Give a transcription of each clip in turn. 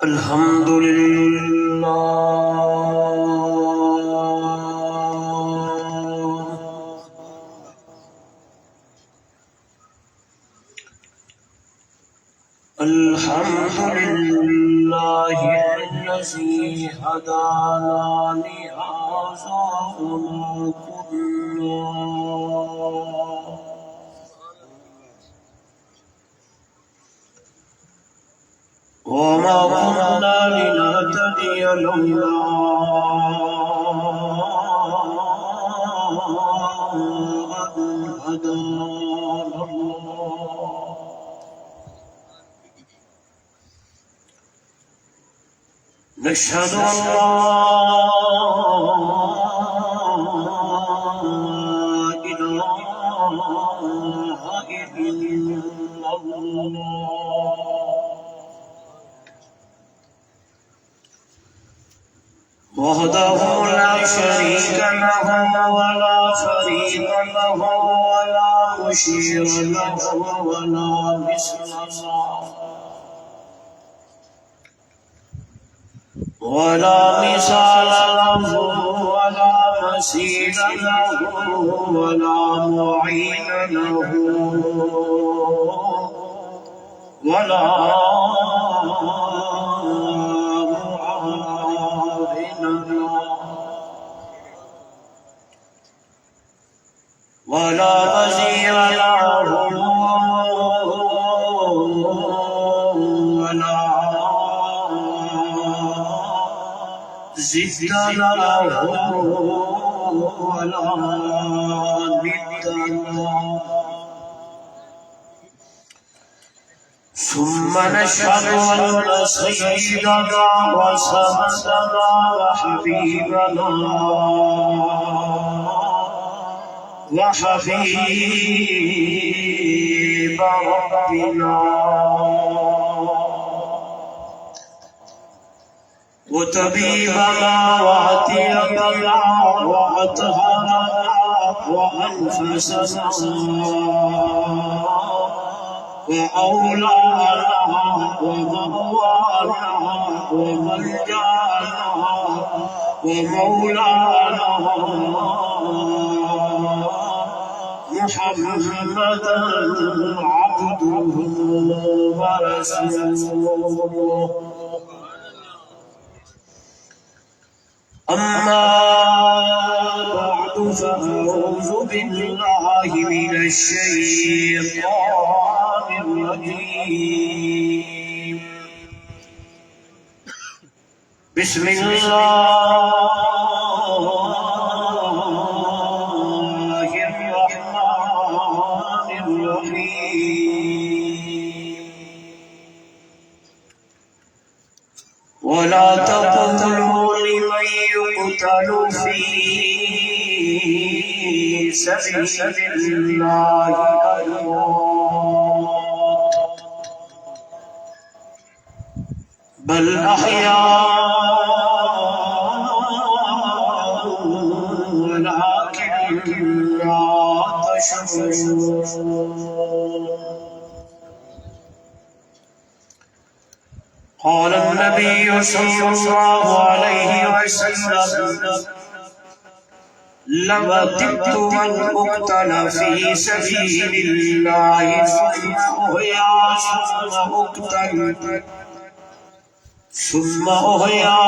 الحمد للہ الحمد للہ الذی ہدانا لہذا وما كنا لنهتدي لولا أن هدانا الله نشهد أن لا إله إلا الله وحده لا شريك له ولا فريق له ولا مشير له ولا مثل له ولا مثال له ولا مثيل له ولا معين له ولا ولا وزير له ولا زد له ولا ند له ثم نشهد أن سيدنا وسندنا وحبيبنا وحبيب ربنا وطبيبنا وعتيبنا وأطهرنا وأنفسنا وأولانا ومغوانا وملجانا ومولانا محمدا عبده ورسوله أما بعد فأعوذ بالله من الشيطان الرجيم بسم الله الرحمن الرحيم ولا تقتلوا لمن يقتل في سبيل الله أموات بل أحياء ولكن لا تشعرون قال النبي صلى الله عليه وسلم لوددت أن أقتل في سبيل الله ثم أحيا ثم أقتل ثم أحيا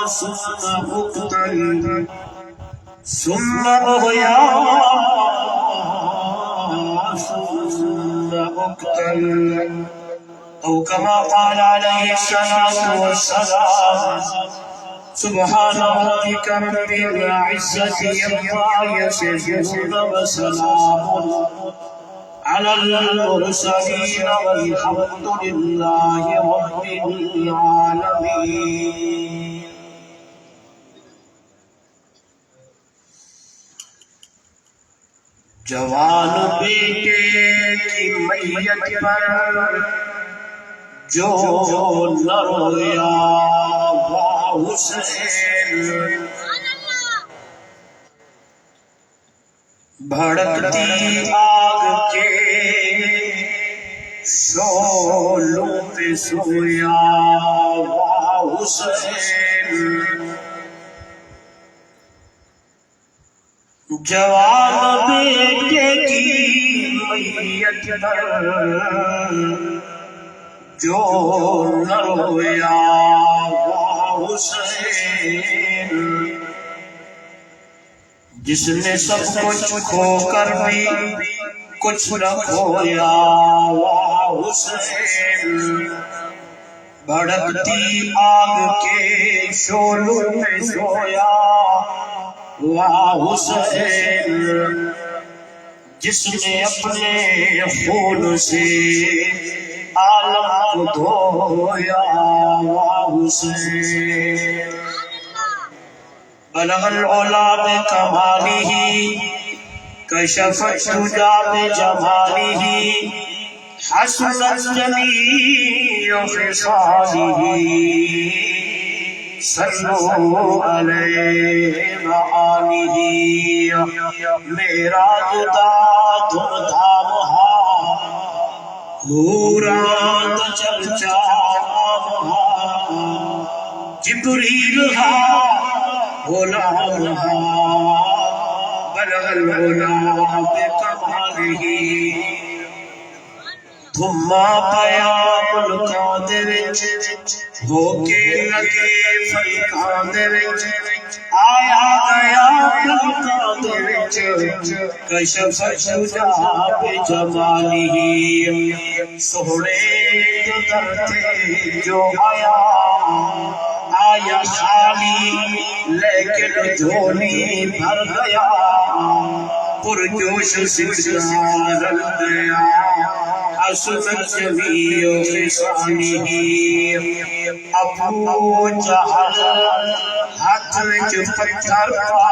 ثم أقتل ثم أحيا ثم أقتل أو كما قال عليه الصلاة والسلام سبحان ربك رب العزة عما يصفون وسلام على المرسلين والحمد لله رب العالمين جوان بیٹے کی میت پر جو نہ رویا وہ حسین بھڑکتی آگ کے شولوں پہ سویا واہ حسین جوان بیٹے کی میت پر جو نہ رویا واہ حسین جس نے سب کچھ کھو کر بھی کچھ نہ کھویا واہ حسین بھڑکتی آگ کے شعلوں میں سویا واہ حسین جس نے اپنے خون سے عالم کو دھویا واہ حسین بلغ العلا بکمالہ کشف الشجا بجمالہ حسنت جمیع خصالہ صلو علیہ وآلہ معراج دا دھوم دھام حوران دا چرچا جبریل غلام بلغ العلا بکمالہ تھما پیا ملکاں دے وچ ہو کے لگے فلکاں دے وچ آیا گیا ملکاں دے وچ کشف شجا بجمالہ سوہنے در تے جو آیا آیا خالی لیکن جھولی بھر گیا پرجوش سگزار گیا حسنت جمیع خصالہ ابو جہل ہاتھ وچ پتھر پا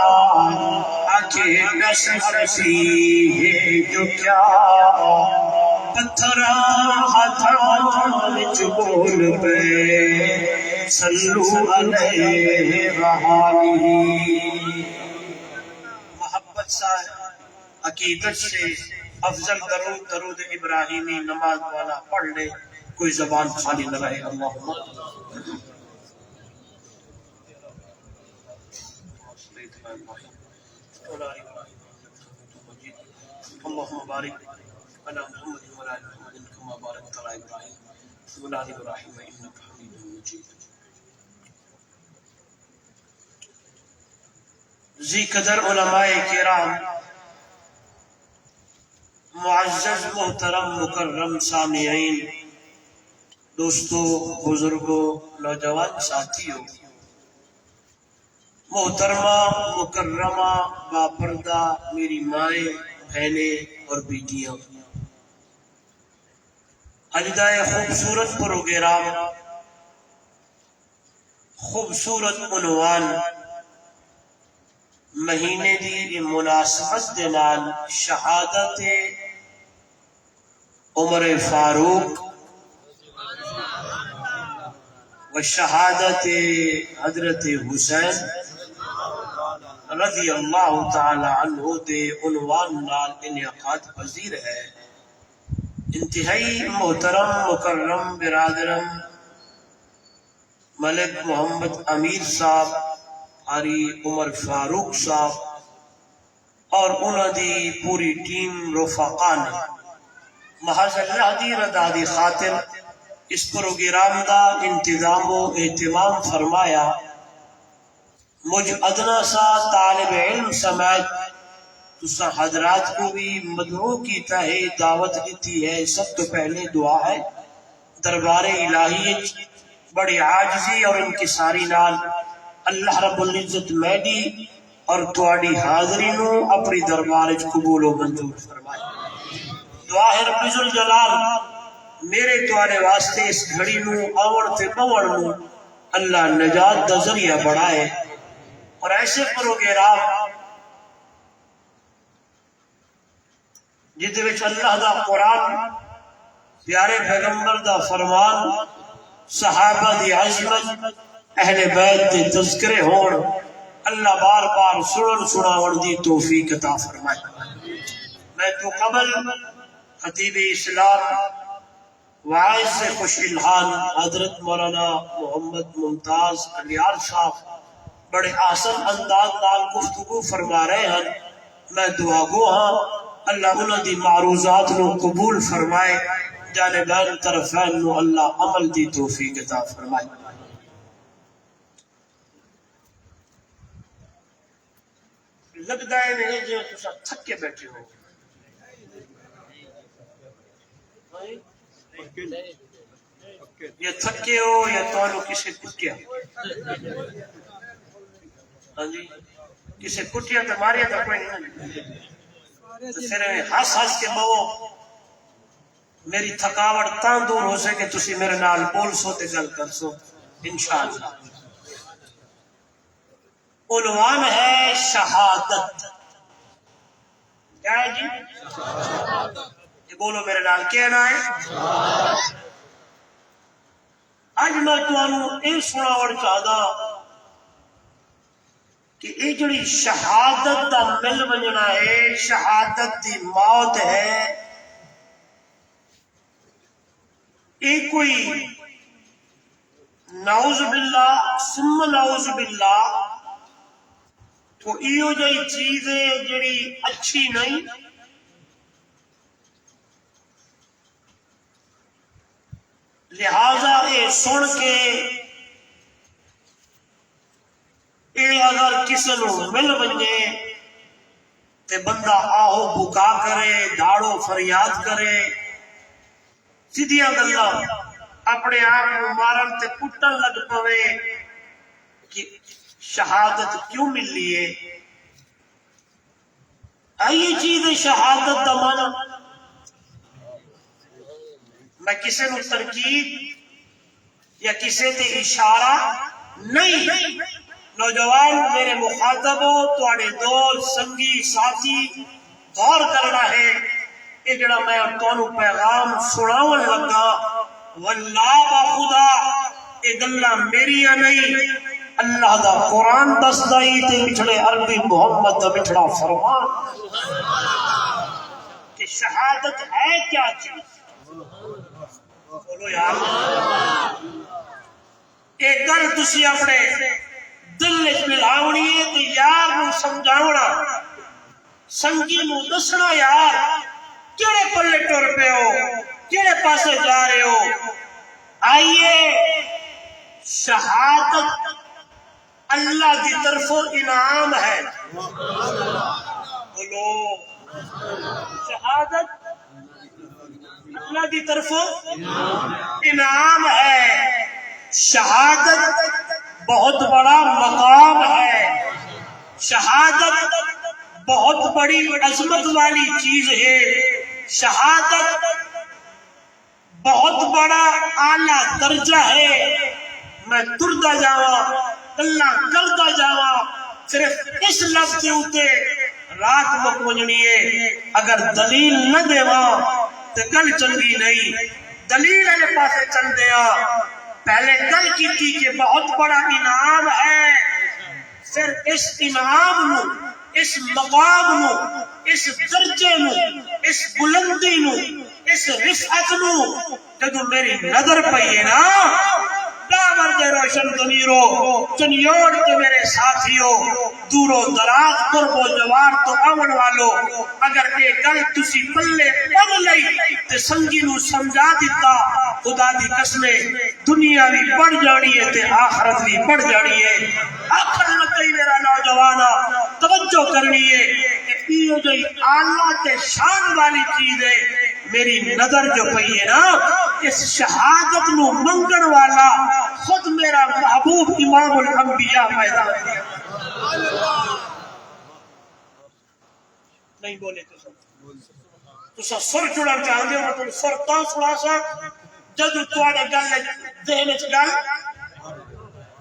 آکھے نصر سی ہے جو کیا پتھر ہاتھاں وچ بول پے صلو علیہ وآلہ محبت سے عقیدت سے افضل درود ابراہیمی نماز والا پڑھ لے کوئی زبان خالی نہ رہے اللہم اللہم بارک علی محمد وعلی آل محمد کما بارکت علی ابراہیم وعلی آل ابراہیم انک حمید مجید ذی قدر علماء کرام معزز محترم مکرم سامعین دوستو بزرگوں نوجوان ساتھیوں محترمہ مکرمہ باپردہ میری مائیں بہنیں اور بیٹیاں اجدائے خوبصورت پروگرام خوبصورت عنوان مہینے دی مناسبت دے نال شہادت عمر فاروق و شہادت حضرت حسین رضی اللہ تعالی عنہ دے عنوان نال انعقاد پذیر ہے انتہائی محترم مکرم برادرم ملک محمد امیر صاحب قاری عمر فاروق صاحب اور انہوں دی پوری ٹیم رفقا نے محض اللہ دی رضا دی خاطر اس پروگرام دا انتظام و اہتمام فرمایا مجھ ادنا سا طالب علم سمیت تسا حضرات کو بھی مدعو کیتا ہے دعوت دیتی ہے سب تو پہلے دعا ہے دربار الہی بڑی عاجزی اور انکساری نال اللہ رب العزت میڈی اور تواڈی حاضری نو اپنی دربار قبول و منظور فرمائے دعا ہے رب ذوالجلال میرے تواڈے واسطے اس گھڑی نو آوڑ تے پوڑ نو اللہ نجات دا ذریعہ بڑھائے اور ایسے پروگرام جدے وچ اللہ دا قرآن پیارے پیغمبر دا فرمان صحابہ دی عظمت اہل بیت دے تذکرے ہون اللہ بار بار سنن سناون دی توفیق عطا فرمائے میں تو قبل خطیب اسلام وعائز سے خوش الحان حضرت مولانا محمد ممتاز کلیار صاحب بڑے آسن انداز نال گفتگو فرما رہے ہیں. میں دعا گو ہاں اللہ انہاں دی معروضات نو قبول فرمائے، جانبین طرفین نو اللہ عمل دی توفیق عطا فرمائے. لگدا ہے نہیں جو تسا تھکے بیٹھے ہو، یا تھکے ہو یا تانوں کسے کٹیا. ہاں جی کسے کٹیا تو ماریا تو کوئی نہیں، تو پھر ہس ہس کے بہو میری تھکاوٹ تاں دور ہو سکے تسی میرے نال بول سو تے گل کر سو انشاءاللہ. عنوان ہے شہادت. کیا ہے جی؟ یہ بولو میرے نال کہنا ہے. اج میں تمہوں یہ سناوڑ چاہتا کہ یہ جڑی شہادت دا مل بننا ہے، شہادت دی موت ہے، یہ کوئی نعوذ باللہ ثم نعوذ باللہ تو ایو جئی چیز ہے جڑی اچھی نہیں. لہذا اے سن کے اے اگر کسی نو مل بنجے تے بندہ آہو بکا کرے، داڑو فریاد کرے، سیدھیاں گلاں اپنے آپ کو مارن تے کٹن لگ پوے کہ شہادت کیوں ملی ہے. آئیے چیز شہادت دا معنی میں کسی نو ترکیب یا کسی تے اشارہ نہیں. نوجوان میرے مخاطب ہو، تواڈے دوست سنگی ساتھی غور کرنا ہے. یہ جڑا میں تانوں پیغام سناون لگا واللہ بخدا یہ گلاں میریاں نہیں، اللہ دا قرآن دسدا ہی تے مٹھڑے عربی محمد دا مٹھڑا فرمان کہ شہادت ہے کیا چیز. بولو یار ایک گل تسی اپنے دل وچ ملاونی ہے تے یار نو سمجھاونا، سنگی نو دسنا یار کیڑے پلے ٹر پے ہو، کیڑے پاسے جا رہے ہو. آئیے شہادت اللہ کی طرف انعام ہے. بولو شہادت اللہ کی طرف انعام ہے. شہادت بہت بڑا مقام ہے، شہادت بہت بڑی عظمت والی چیز ہے، شہادت بہت بڑا اعلیٰ درجہ ہے. میں تردا جاواں اللہ کردا جاواں صرف اس لفظ کے اوتے رات مک ونجنی ہے. اگر دلیل نہ دیواں تو گل چنگی نہیں. دلیل والے پاسے چل دیا. پہلے گل کی کہ بہت بڑا انعام ہے، پھر اس انعام نو، اس مقام نو، اس درجے نو، اس بلندی نو، اس رفعت نو جدو میری نظر پئی ہے نا دامر دے روشن ضمیرو چنیوڑ کے میرے ساتھیو دور و دراز قرب و جوار تو آون والو، اگر یہ گل تسی پلے پڑھ لئی تے سنگی نو سمجھا دیتا خدا دی قسمے دنیا بھی بڑھ جانی ہے تے آخرت بھی بڑھ جانی ہے. آخر لگئی میرا نوجوانا توجہ کرنی ہے کہ یہ جو اعلیٰ تے شان والی چیز ہے میری نظر جو پئی ہے نا اس شہادت نو منگن والا خود میرا محبوب امام الانبیاء پیدا ہے. نہیں بولے تو سر چڑھا چاہتے ہو تو سر تو سڑا سا جدو تواڈے گل ذہن وچ گل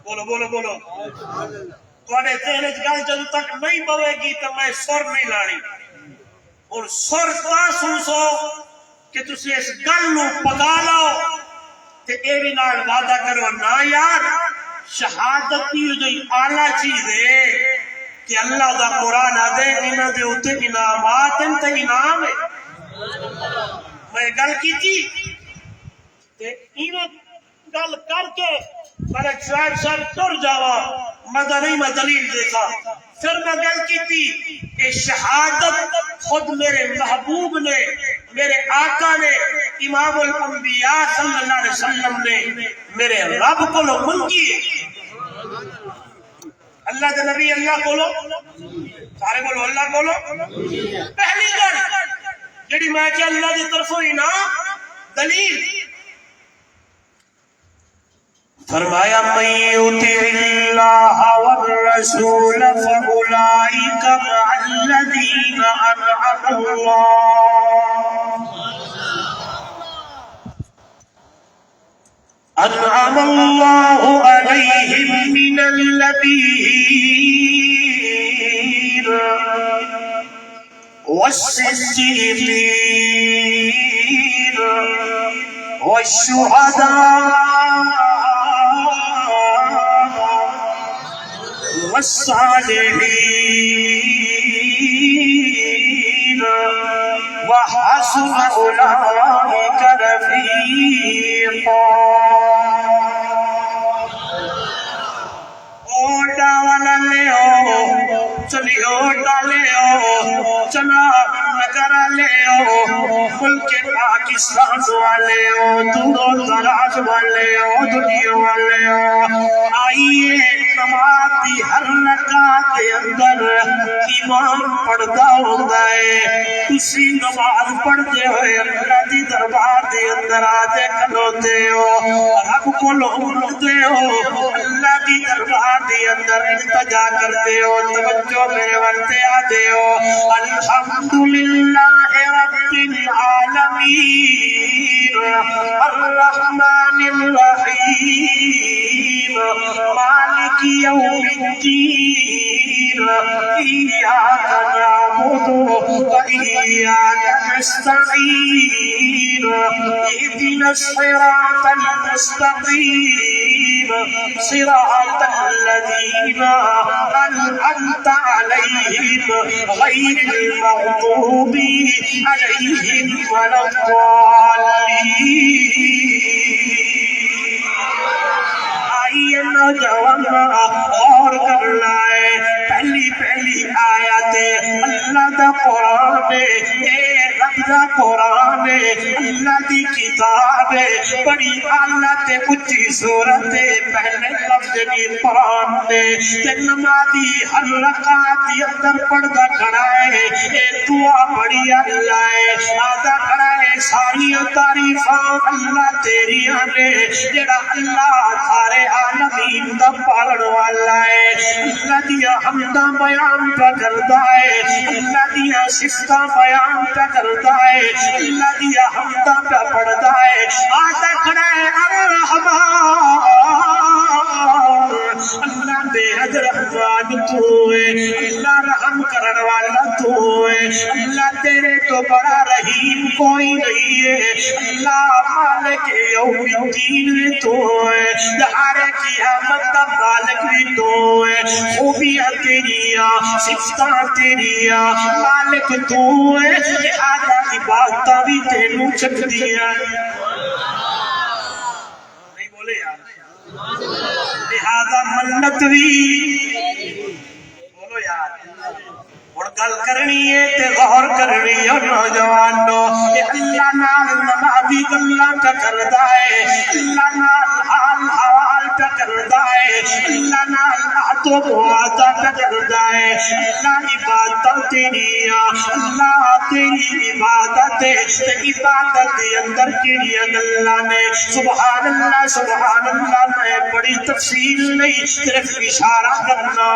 بولو بولو بولو تواڈے ذہن وچ گل جدو تک نہیں پوے گی تو میں سر نہیں لانی. اور سر تو سو کہ تسی اس گل نو پکا لو تے اے بھی نال وعدہ کرو نا یار شہادت کی جو اعلیٰ چیز ہے کہ اللہ دا قرآن آدھے انہاں دے اوتے انعامات تے انعام ہے. میں گل کی تھی گل کر کے ملک شعیب صاحب تر جاوا مگر نہیں میں دلیل دیکھا پھر میں گل کی تھی کہ شہادت خود میرے محبوب نے میرے آقا نے امام الانبیاء صلی اللہ علیہ وسلم نے میرے رب کو لو منگی اللہ کے نبی اللہ کو لو سارے بولو اللہ کو لو پہلی گل جڑی میں کہ اللہ کی طرفوں ہی نا دلیل فرمایا من یطع اللہ والرسول فاولئک مع الذین انعم اللہ علیہم من النبیین والصدیقین والشہداء والصالحين وحسن أولئك رفيقا اوٹا والا لے چلیو ڈالے چلا نگر لے ملک پاکستان والے دور دراز والے دنیا والے آئیے نماز دی ہر رکعت کے اندر امام پڑھتا ہوتا ہے اسی نماز پڑھتے ہوئے اللہ دی دربار دے اندر آتے کھلوتے ہو رب کو لوٹتے ہو اللہ دی دربار دے اندر التجا کرتے ہو توجہ میرے ورتے آتے ہو الحمدللہ رب العالمین الرحمن الرحیم مالک یوم الدین ایاک نعبد وإیاک نستعین اهدنا الصراط المستقیم صراط الذین أنعمت عليهم غير المغضوب عليهم ولا الضالين آئیے نوجوان اور کر لائے پہلی آیت اللہ دا قرآن اے رب دا قرآن اللہ دی کتاب بڑی اعلیٰ تے اچھی صورت پہلے لفظ دی قرآن دے نمازی ہر رکعت دی اندر پڑھدا کھڑا ہے اے دعا بڑی اللہ ہے آدھا کھڑا ہے ساری تعریفاں اللہ تیریاں نے جڑا اللہ سارے عالمین دا پالن والا ہے اللہ دیا حمدہ بیان پہ کرتا ہے اللہ دیا صفتہ بیان پہ کرتا ہے اللہ دیا حمدہ پہ پڑھتا ہے آدھا کھڑا ہے الرحمن اللہ بے حد رحمان تو ہے اللہ رحم کرن والا تو ہے اللہ تیرے تو بڑا رحیم کوئی نہیں ہے اللہ مالک یوم الدین تو ہے ہر قیامت کا مالک بھی تو ہے خوبیاں تیریاں صفتاں تیریاں مالک تو ہے لہذا عبادتاں بھی تینوں چکدیاں نہیں بولے یار لہذا منت بھی بولو یار اور گل کرنی ہے تے غور کرنی ہے نوجوانوں کہ اللہ نال نمازی گلاں کا کردا ہے اللہ نال حال حوال کا کردا ہے اللہ نال عہد و وعدہ کا کردا ہے اللہ عبادت تیریاں اللہ تیری عبادت تے عبادت دے اندر کیڑیاں گلاں نے سبحان اللہ میں بڑی تفصیل نہیں صرف اشارہ کرنا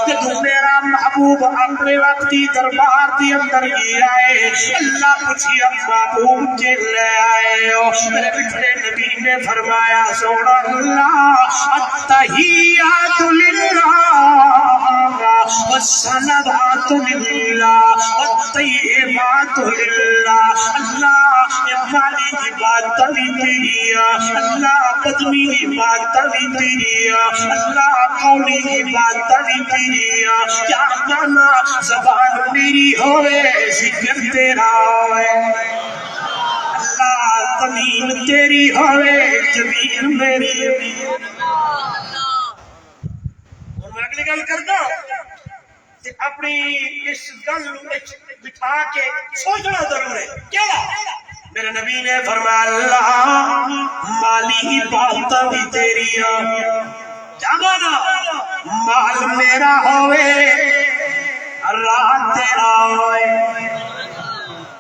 کہ تو میرا محبوب اپنے وقتی دربار دی اندر گیا ہے اللہ پوچھیا محبوب کے لے آئے ہو میرے پچھلے نبی نے فرمایا سوڑا اللہ التحیات للہ والصلوات للہ والطیبات للہ اللہ مالی عبادت بھی تیریا اللہ قدمی عبادت بھی تیریا اللہ قولی عبادت بھی تیریا کیا مانا زبان میری ہوئے ذکر تیرا ہوئے اللہ تمیم تیری ہوئے جبین میری اور میں اگلی گل کرتا اپنی اس گل بٹھا کے سوچنا ضرور ہے کیا میرے نبی نے فرمایا اللہ مالی بات بھی تیری جانا مال میرا ہوئے رات تیرا ہوئے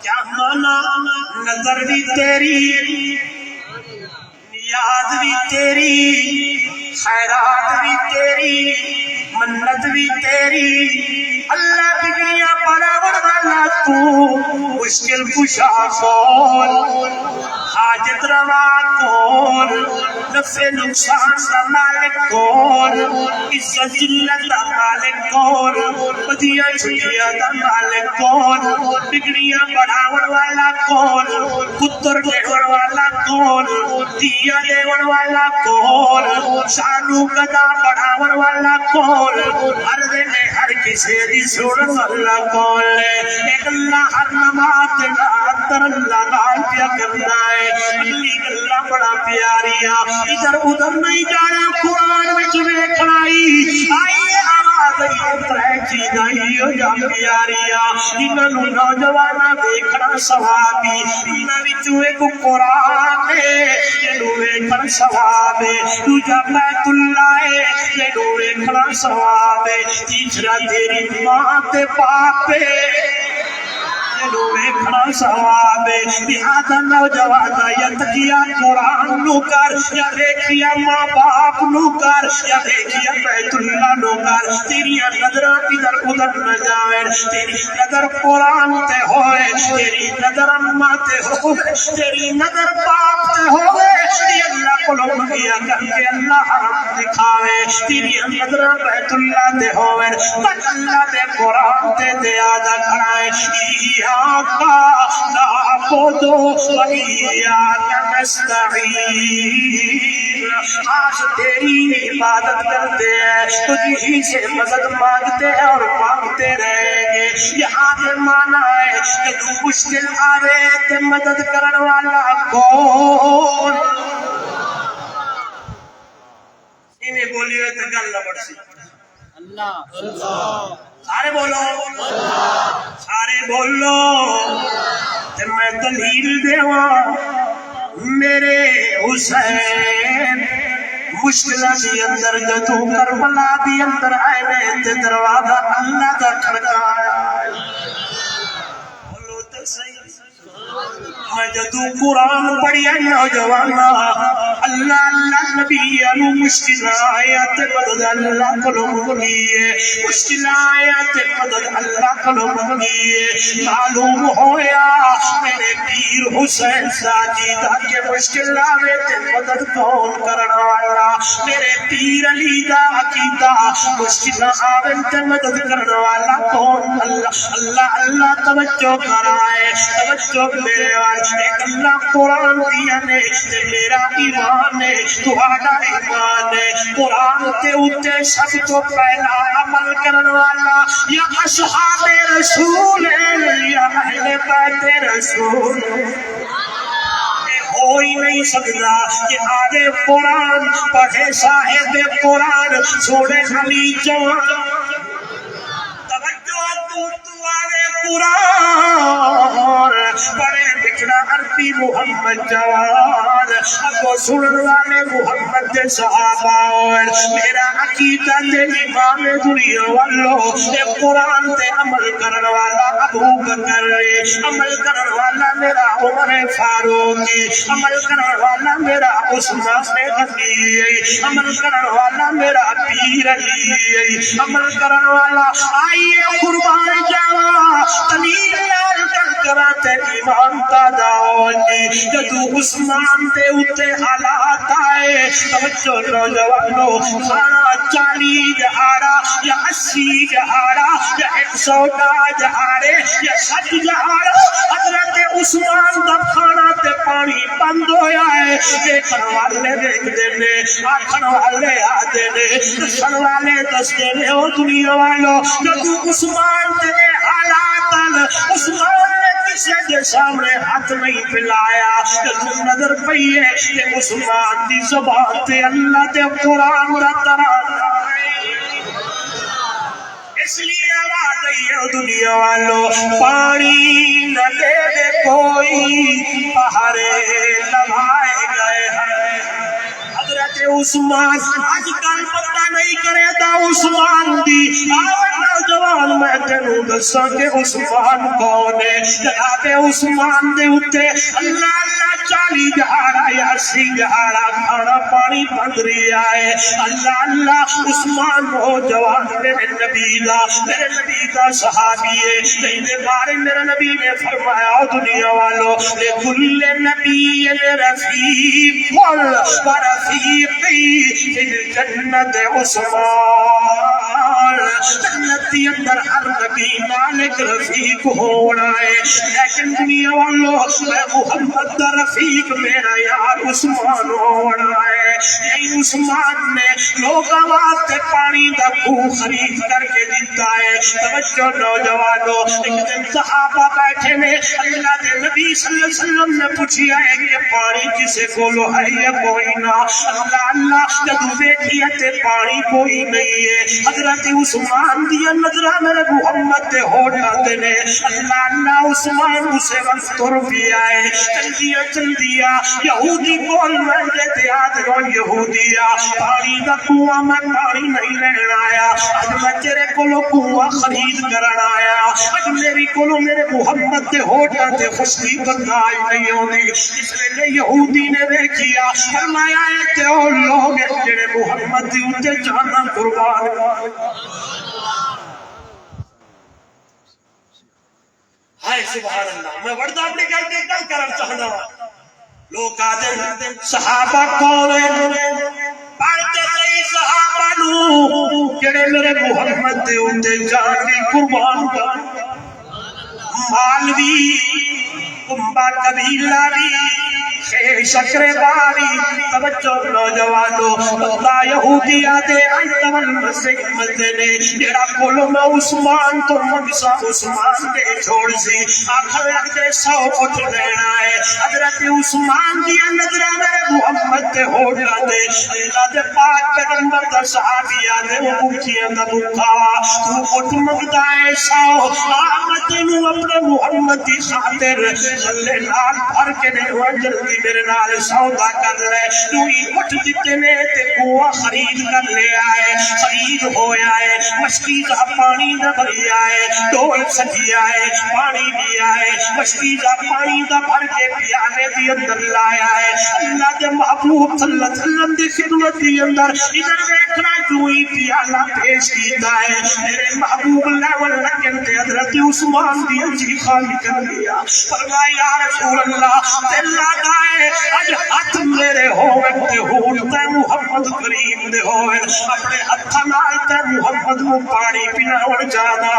کیا مانا نظر بھی تیری نیاز بھی تیری خیرات بھی تیری منت بھی تیری اللہ بگڑیاں برابر والا تو مشکل کشا کون حاجت روا کون نفع نقصان کا مالک کون عزت ذلت کا مالک کون بدیاں چھٹیاں کا مالک کون بگڑیاں بڑھاون والا کون پتر دیون والا کون دیا دیون والا کون شانو گدا بڑھاون والا کون ہر دن ہر کسی دی سنن والا کون ایک اللہ ہر نماز اندر اللہ نال پیا کرنا ہے اگلی گلا بڑا پیاریا ادھر ادھر نہیں جانا قرآن وچ ویکھنا آئیے آواز ترے چیزاں ہو جا پیاریا انہاں نوں نوجواناں ویکھنا ثوابی انہاں وچوں ایک قرآن ہے جنوں ویکھنا ثواب ہے دوجا بیت اللہ ہے جنوں ویکھنا ثواب ہے تیسرا تیری ماں تے باپ ہے ویکھنا ثواب ہے لہذا نوجوان یا تکیا قرآن نو کر یا دیکھیا ماں باپ نو کر یا دیکھیا بیت اللہ نو کر تیری نظر ادھر ادھر نہ جائے تیری نظر قرآن تے ہوئے تیری نظر اماں تے ہوئے تیری نظر باپ تے ہوئے یہ اللہ کو منگیا کر کے اللہ حرم دکھاوے تیری نظر بیت اللہ تے ہوئے تک اللہ دے قرآن تے دیادہ کھڑائے آقا نعبدو وإياك نستعين آج تیری عبادت کرتے ہیں تجھی سے مدد مانگتے ہیں اور مانگتے رہیں گے یہاں پہ مانا ہے کہ تو مشکل آوے تے مدد کرنے والا کون انہیں بولیے تو گل نہ بڑھ سی اللہ سارے بولو سارے بولو تے میں دلیل دیواں میرے حسین مشکلہ دی اندر جدو کربلا دی اندر آئے تے دروازہ اللہ دا کھڑکایا بولو تے صحیح میں جدو قرآن پڑھیا نوجوانا اللہ اللہ نبی انو مشکل آیات مدد اللہ کلو منگیے مشکل آیات مدد اللہ کلو منگیے معلوم ہویا میرے پیر حسین ساجدہ کے مشکل آیات مدد کون کرنا والا میرے پیر علی دا عقیدہ مشکل آیات مدد کرنا والا کون اللہ اللہ اللہ توجہ کرائے توجہ میرے والے ایک اللہ قرآن دیا نے میرا ایمان ہے تہاڈا ایمان ہے قرآن تے اوتے سب تو پہلا عمل کرنے والا یا اصحاب رسول یا اہل بیت رسول ہو ہی نہیں سکتا کہ آگے قرآن پڑھے صاحب قرآن چھوڑے علی جوان توجہ تو آگے قرآن پڑھے بچڑا عربی محمد جوان ابو سنن والے محمد دے صحابہ میرا عقیدہ تے امام دنیا والو اے قرآن تے عمل کرن والا ابو بکر عمل کرن والا میرا عمر فاروق عمل کرن والا میرا عثمان غنی عمل کرن والا میرا پیر علی عمل کرن والا آئیے قربان جاوا تنیر یار کر کراتے ایمان داؤنی جدو عثمان دے اتے حالات آئے توجہ نوجوانو کھانا 40 جہارا یا 80 جہارا یا 110 جہارے یا 60 جہارا حضرت عثمان دا کھانا تے پانی بند ہویا ہے دیکھن والے دیکھ دینے آکھن والے آدھے نے دسن والے دس دینے او دنیا والو جدو عثمان دے حالات عثمان نے کسے دے دے سامنے ہاتھ نہیں پلایا نظر پئی ہے کہ عثمان دی زبان تے اللہ دے قرآن دا ترانہ ہے اس لیے آواز آئی ہے دنیا والوں پانی نہ دے دے کوئی پہاڑے لبھائے گئے ہیں حضرت عثمان آج کل پتہ نہیں کرے دا عثمان دی نوجوان میں تینوں دساں کہ عثمان کون ہے جناب عثمان دے اتے اللہ اللہ 40 دہاڑا یا 80 دہاڑا کھانا پانی بند رہا ہے اللہ اللہ عثمان نوجوان میرے نبی دا صحابی ہے تیرے بارے میرے نبی نے فرمایا دنیا والوں لکل نبی رفیق ورفیقی فی الجنت عثمان جنتی اندر ہر نبی مالک رفیق ہونا ہے لیکن دنیا والوں میں محمد دا رفیق میرا یار عثمان ہونا ہے یہی عثمان نے لوگ آوازتے پانی دا خون خرید کر کے دیتا ہے توجہ نوجوانوں ایک دن صحابہ بیٹھے نے اللہ دے نبی صلی اللہ علیہ وسلم نے پوچھیا ہے کہ پانی کسے کولو ہے یا کوئی نہ اللہ اللہ جب بیٹھی ہے پانی کوئی نہیں ہے حضرت عثمان دیا نظرہ میرے محمد دے ہوٹا دینے اللہ اللہ عثمان اسے وقت تر بھی آئے چل دیا یہودی بول میں دیتے آدھروں یہودیا پانی دا کنواں میں پانی نہیں لینا آیا آج میں تیرے کولو کنواں خرید کرنا آیا آج میری کولو میرے محمد دے ہوٹا دے خوشکی بندائی نہیں ہوندی اس لئے یہودی نے دیکھیا فرمایا ہے کہ وہ لوگ جنہیں محمد دی اتے جانا قربان ہائے سبحان اللہ میں وردہ اپنے گل کے کل کرم چاہنا لوگ آدھے صحابہ کون ہیں پڑھتے صحیح صحابہ نو جنہیں میرے محمد دے اتے جانے قربان مالوی کمبا قبیلہ بھی شکر باری توجہ نوجوانوں اللہ یہودیہ دے انتوال مسیح مدنے جیڑا کولو میں عثمان تو مقصہ عثمان دے چھوڑ سی آخر لگتے 100 اٹھ لینا ہے حضرت عثمان دیا نظرہ میرے محمد دے ہوڑا دے اللہ دے پاک پیغمبر دا صحابیہ دے وہ بکیاں دا بکھاوا تو اٹھ مقدائے 100 آمدے نو اپنے محمد دی خاطر اللہ نال بھر کے نہیں ہوئے جلدی میرے نال سودا کر لے تو ہی اٹھ دیتے نے تے کنواں خرید کر لے آئے خرید ہویا ہے مشکیزہ پانی دا بھری آئے ڈول سجی آئے پانی بھی آئے مشکیزہ پانی دا بھر کے پیانے دی اندر لایا ہے اللہ دے محبوب صلی اللہ علیہ وسلم دی خدمت دی اندر ادھر دیکھنا جو ہی پیانا پیش کیتا ہے میرے محبوب لیول لگن دے حضرت عثمان دی جی خالی کر لیا فرمایا یا رسول اللہ دلہ دائے اج ہاتھ میرے ہوئے تے ہوڑتے محمد کریم دے ہوئے اپنے ہتھا نال تے محمد کو پانی پیناون جانا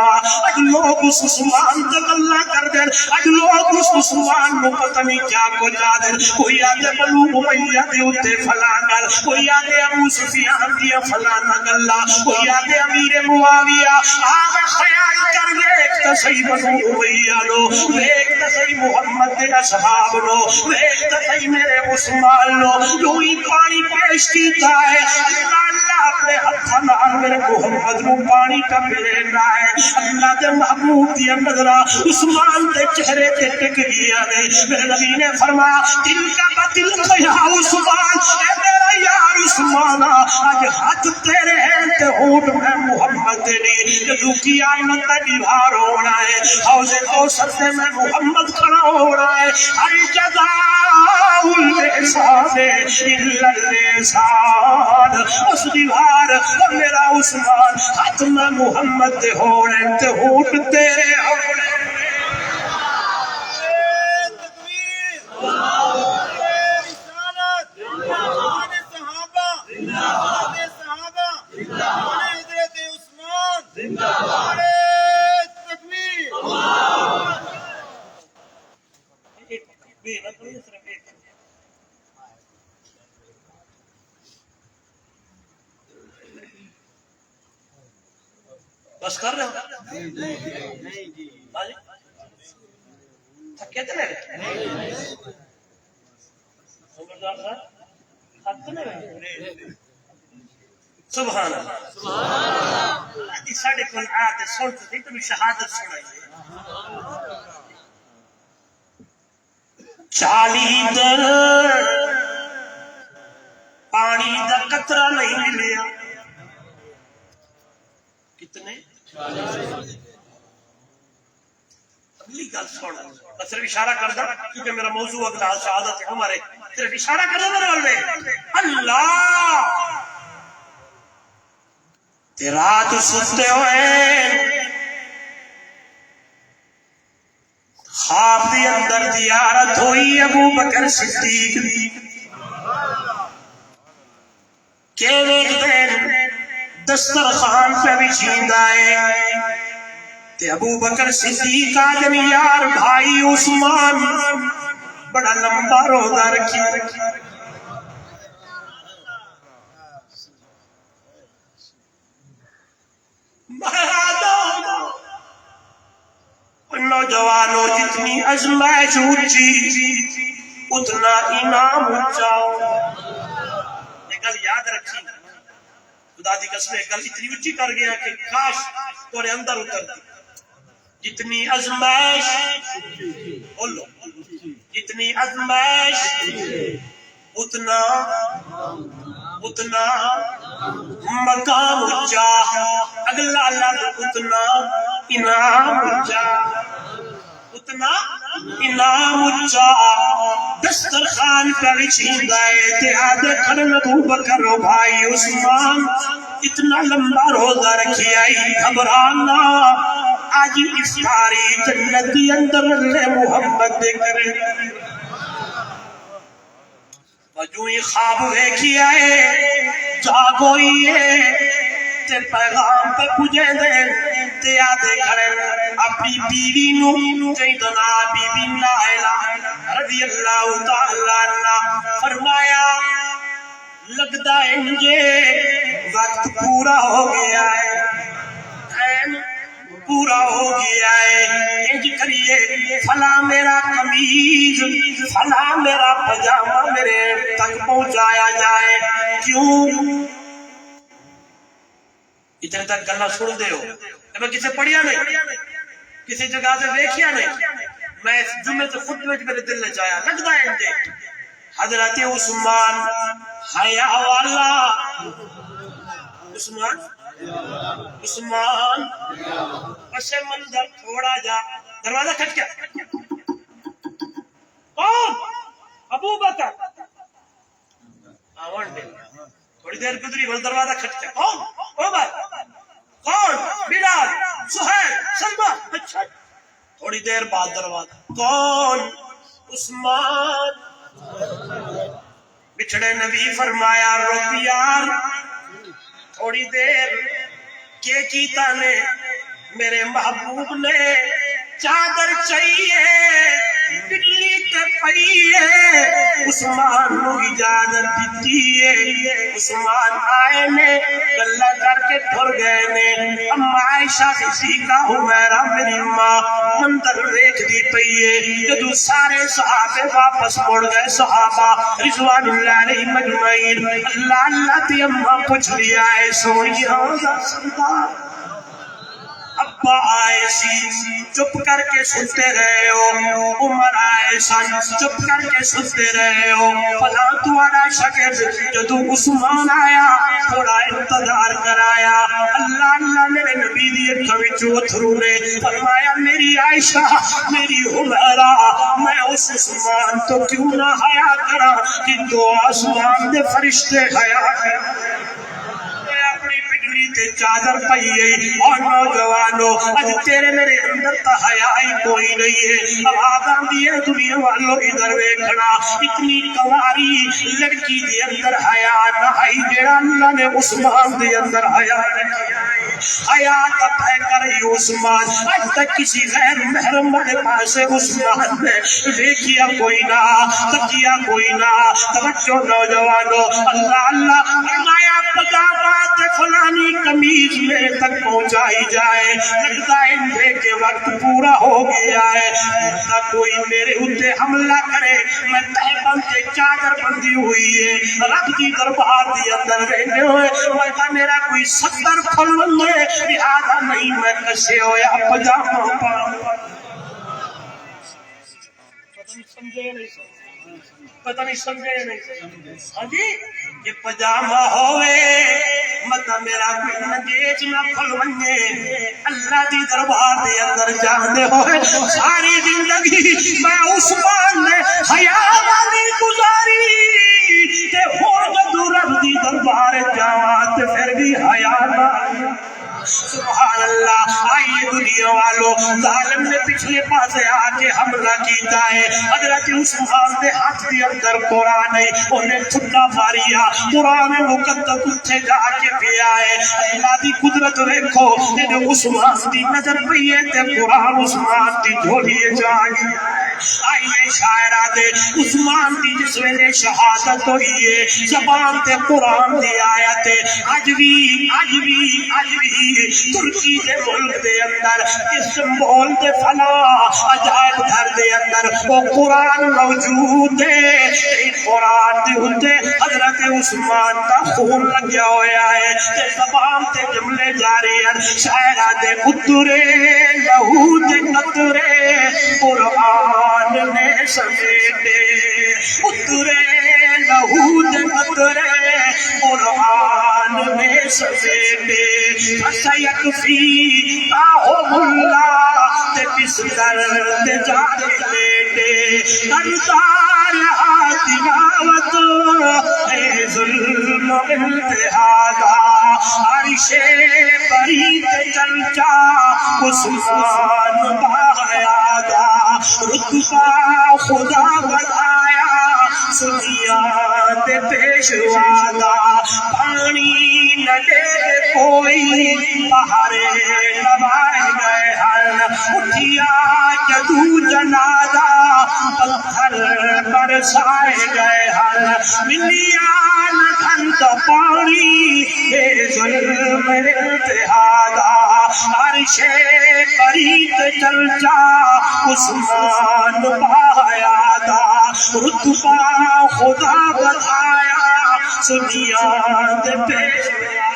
اج لوگ اس عثمان تک اللہ کر دیں اج لوگ اس عثمان کو پتہ نہیں کیا کو جا دیں کوئی آدھے بنو امیہ دے اتے فلان گل کوئی آدھے ابو سفیان دیا فلان گلہ کوئی آدھے امیر معاویہ آگا خیال کر ایک تصحیح بنو امیہ لو ایک تصحیح محمد دے اصحاب لو ایک تصحیح میرے عثمان لو جو ہی پانی پیش کیتا ہے اللہ اللہ اپنے ہتھا نال میرے محمد رو پانی کا ملنا ہے اللہ دے محبوب دیا نظرہ عثمان دے چہرے تے ٹک گیا نے میرے نبی نے فرمایا دل کا بدل یا عثمان اے میرا یار عثمان آج ہاتھ تیرے ہیں تے ہوٹ میں محمد نہیں جدو قیامت کا دیوار ہونا ہے حوض کوثر سے میں محمد کھڑا ہونا ہے الجزاء الإحسان إلا الإحسان اس دیوار میرا عثمان ہاتھ میں محمد دے ہونے تے ہوٹ تیرے ہونے بس کر رہے ہو تھکے تو نہیں سبحان اللہ ساڑھے کل آتے سنتے تھے تو شہادت سنائیے 40 دن پانی دا قطرہ نہیں ملیا کتنے اگلی گل سن میں صرف اشارہ کر دا کیونکہ میرا موضوع اگلا شہادت ہے ہمارے صرف اشارہ کر دا میرے والے اللہ تے رات ستے ہوئے خواب دی اندر زیارت ہوئی ابو بکر صدیق دی کہ ایک دن دسترخوان پہ بھی چھیند آئے تے ابو بکر صدیق آدم یار بھائی عثمان بڑا لمبا روزہ رکھی نوجوانوں جتنی ازمائش اونچی اتنا انعام اونچا یہ گل یاد رکھی خدا دی قسم ایک گل اتنی اونچی کر گیا کہ کاش تھوڑے اندر اتر دی جتنی ازمائش بولو جتنی ازمائش اتنا مقام اونچا اگلا لفظ اتنا انعام اونچا اتنا انعام اونچا دسترخوان پر چھیند آئے تے آدھے کھڑن ابو بکر و بھائی عثمان اتنا لمبا روزہ رکھی آئی گھبرانا آج افطاری جنت دی اندر اللہ محمد دے کرے وجوہی خواب دیکھی آئے جاگوئی ہے تے پیغام پہ پجے دے تے آدھے کھڑے اپنی بیوی نو جیدنا بی بی نائلہ رضی اللہ تعالیٰ عنہ فرمایا لگتا ہے انجے وقت پورا ہو گیا ہے پورا ہو گیا ہے انج کریے فلا میرا قمیض فلا میرا پجامہ میرے تک پہنچایا جائے کیوں اتنے تک گلہ سن دے ہو میں کسے پڑھیا نہیں کسی جگہ سے دیکھیا نہیں میں اس جمعے سے خود میرے دل نے چاہیا لگتا ہے انجے حضرت عثمان حیا والا عثمان پس منظر تھوڑا جا دروازہ کھٹ کیا کون ابو بکر آوان دے تھوڑی دیر گزری وہ دروازہ کھٹ کیا کون عمر کون بلال سہیل سلمان اچھا تھوڑی دیر بعد دروازہ کون عثمان بچھڑے نبی فرمایا رب یار تھوڑی دیر کے کیتا نے میرے محبوب نے چادر چاہیے بجلی تے پئی ہے عثمان نو اجازت دیتی ہے عثمان آئے نے گلا کر کے ٹر گئے نے اما عائشہ صدیقہ حمیرہ میری ماں منظر دیکھ دی پئی ہے جدو سارے صحابے واپس مڑ گئے صحابہ رضوان اللہ علیہ مجمعین اللہ اللہ تی اما پوچھ لیا ہے سونی روزہ سردار ابا آئے سی چپ کر کے سنتے رہے ہو عمر آئے سن چپ کر کے سنتے رہے ہو فلاں تمہارا شکر جدو عثمان آیا تھوڑا انتظار کرایا اللہ اللہ میرے نبی دی اکھویں اتھرو نے فرمایا میری عائشہ میری حمیرہ میں اس عثمان تو کیوں نہ حیا کرا کہ دو آسمان دے فرشتے حیا کرا تے چادر پئیے اور نوجوانوں اج تیرے میرے اندر تا حیائی کوئی نہیں ہے اب آدم دیئے دنیا والوں ادھر ویکھنا اتنی کواری لڑکی دی اندر حیا نہ آئی جیڑا اللہ نے عثمان دی اندر حیا حیا تب ہے کری عثمان اج تک کسی غیر محرم والے پاس عثمان نے دیکھیا کوئی نہ تکیا کوئی نہ توجہ نوجوانوں اللہ اللہ فرمایا پجامات فلانی قمیض میرے تک پہنچائی جائے، لگتا ہے اندھے کے وقت پورا ہو گیا ہے، لگتا کوئی میرے اوتے حملہ کرے، میں تہ بند کے چادر بندی ہوئی ہے، رب دی دربار دی اندر رہنے ہوئے، میں میرا کوئی ستر کھلن ہے، لہذا نہیں میں کسے ہویا پجامہ پاؤں۔ پتہ نہیں سمجھے نہیں؟ ہاں جی، یہ پجامہ ہوئے مطلب میرا کوئی نگیج نہ کھلونے، اللہ دی دربار دے اندر جاندے ہوئے ساری زندگی میں عثمان نے حیا والی گزاری تے ہن جدوں رب دی دربار جاواں تے پھر بھی حیا نہ۔ سبحان اللہ۔ آئیے دنیا والو، ظالم نے پچھلے پاسے آ کے حملہ کیتا ہے، حضرت عثمان دے ہاتھ دے اندر قرآن ہے، انہیں چھٹا ماریا، قرآن مقدس اتھے جا کے پیا ہے، اللہ دی قدرت دیکھو، انہیں عثمان دی نظر پئی ہے تے قرآن عثمان دی جھولی جا گیا ہے۔ آئیے شاعرہ دے عثمان دی جس ویلے شہادت ہوئی ہے، زبان تے قرآن دی آیت ہے، آج بھی ترکی دے ملک دے اندر استنبول دے فلاں عجائب گھر دے اندر وہ قرآن موجود ہے، قرآن دے ہوتے حضرت عثمان کا خون لگیا ہویا ہے، تے زبان تے جملے جاری ہیں، شاعرہ دے اترے لہو تے قطرے قرآن نے سمیٹے، اترے لہو تے قطرے قرآن نے سمیٹے، فَسَيَكْفِي آہُمُ اللَّهُ تے بِسْکر تے جانے لیٹے، کردار تلاوت اے ظلم انتہادا، عرش بری تے چلچا عثمان باہیادا، رتبہ خدا بڑھایا سنیا تے پیشوادا، پانی نہ لے کوئی بہارے لبائے گئے ہن، اٹھیا جدو جنازہ پتھر برسائے گئے ہن، ملیاں گھنٹ پانی اے ظلم انتہادا، عرش بریت چلچا عثمان باہیادا، رتبہ خدا بڑھایا سنیا دے پیشوادا۔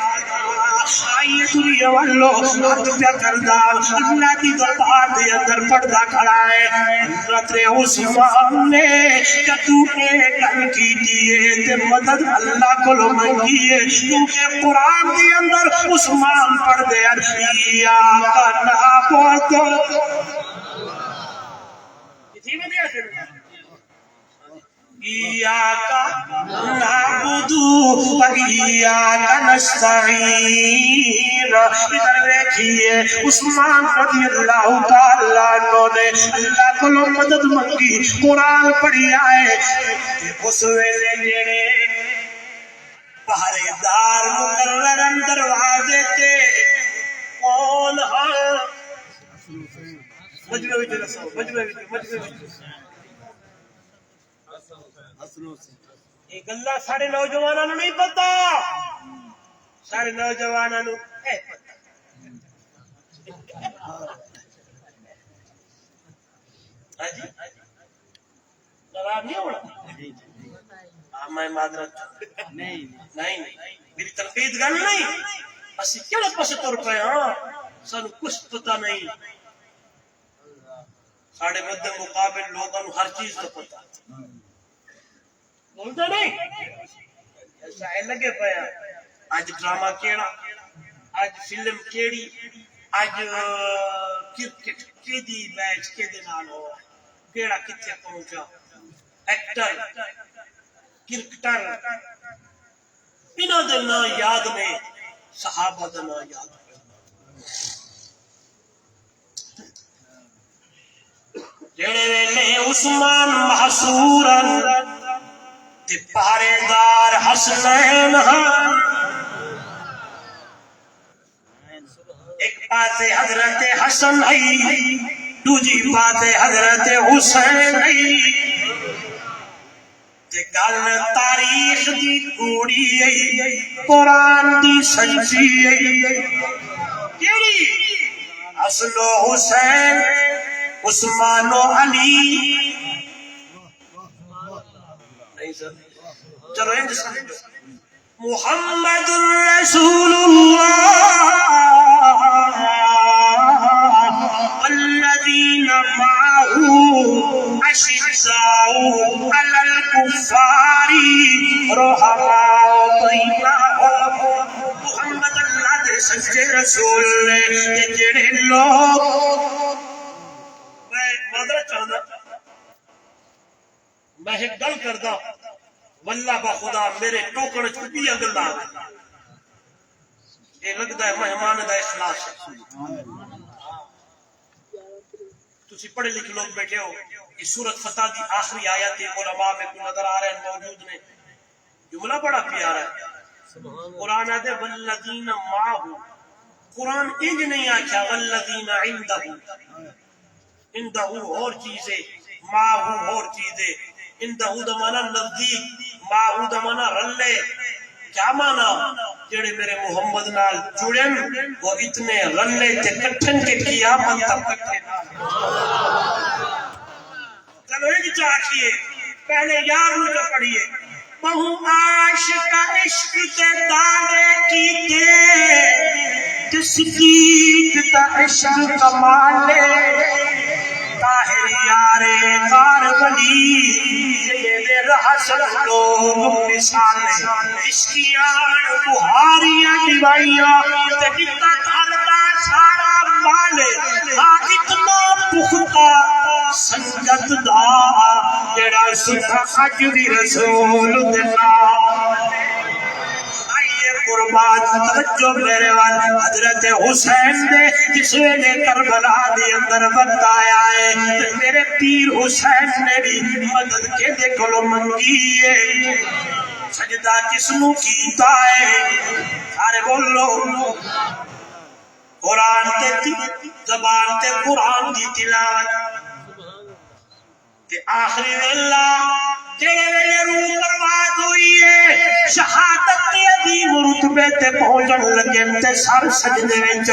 آئیے دنیا والو، حد پہ کردہ اللہ کی دربار دے اندر پردہ کھڑا ہے، حضرت عثمان نے جدو ایک گل کی دیئے تے مدد اللہ کو لو منگیے، کیونکہ قرآن دے اندر عثمان پڑھ دے ایاکا نعبد ایاکا نعبد و ایاکا نستعین۔ ادھر دیکھیے عثمان رضی اللہ تعالیٰ عنہ نے اللہ کو مدد منگی، قرآن پڑھی آئے، اس ویلے جڑے پہرے دار مقرر دروازے تے کون ہاں مجمع وچ رسو، مجمع وچ یہ گلا سارے نوجوانوں نہیں پتا، سارے نوجوانوں ناراض نہیں ہونا، میں معذرت نہیں میری تنقید گل نہیں، اسی کہڑے پاسے تر پے ہاں، سانو کچھ پتہ نہیں، ساڑے مد مقابل لوگوں ہر چیز تو پتہ بولتا نہیں، ایسا ہے لگے پیا، آج ڈرامہ کیڑا، آج فلم کیڑی، آج کرکٹ کیڑی میچ کیڑے نال ہو، کیڑا کتھے پہنچا، ایکٹر کرکٹر، انہاں دے نام یاد نے، صحابہ دے نام یاد نے۔ جڑے ویلے عثمان محصورن تے پہرے دار حسنین ایک پاسے حضرت حسن آئی، دوجی پاسے حضرت حسین آئی، تے گل تاریخ دی کوڑی قرآن دی سچی کیڑی اصل حسین عثمان و علی نہیں سر چلو انج سمجھو محمد رسول اللہ والذین معه اشداء علی الکفار رحماء بینہم محمد اللہ دے سچے رسول نے جڑے لوگ میں معذرت چاہتا میں ایک گل کردا واللہ با خدا میرے ٹوکڑ چھپی گلا یہ لگتا ہے مہمان دا اخلاص تسی پڑھے لکھ لوگ بیٹھے ہو اس سورت فتح دی آخری آیت علماء میں کو نظر آ رہے ہیں موجود نے جملہ بڑا پیارا ہے قرآن آدھے والذین معه قرآن انج نہیں آکھا والذین عندہ اور چیزیں معه اور چیزیں عندہ دمانا نزدیک معه دمانا رلے کیا مانا جڑے میرے محمد نال جڑن وہ اتنے رلے تے کٹھن کے قیامت تک کٹھے چلو ایک چاہیے پہلے یار نو پڑھیے بہو عاشق عشق کے دانے کیتے صدیق تا عشق کمالے طاہر یارے غار ولی یہ رہس لوگ مثالے عشقیان بہاریاں دیوائیاں تبیتا کھلتا سارا مالے ہاں اتنا پختہ سنگت دا جڑا سکھا حجوی رسول دنا قربان توجہ میرے وال حضرت حسین دے جس نے کربلا دے اندر وقت آیا ہے میرے پیر حسین نے بھی مدد کے دے کلو منگی ہے سجدہ کس نو کیتا ہے سارے بولو قرآن تے زبان تے قرآن دی تلاوت تے آخری ویلا جڑے ویلے روح برباد ہوئی ہے شہادت تے عظیم رتبے تے پہنچن لگے تے سر سجدے وچ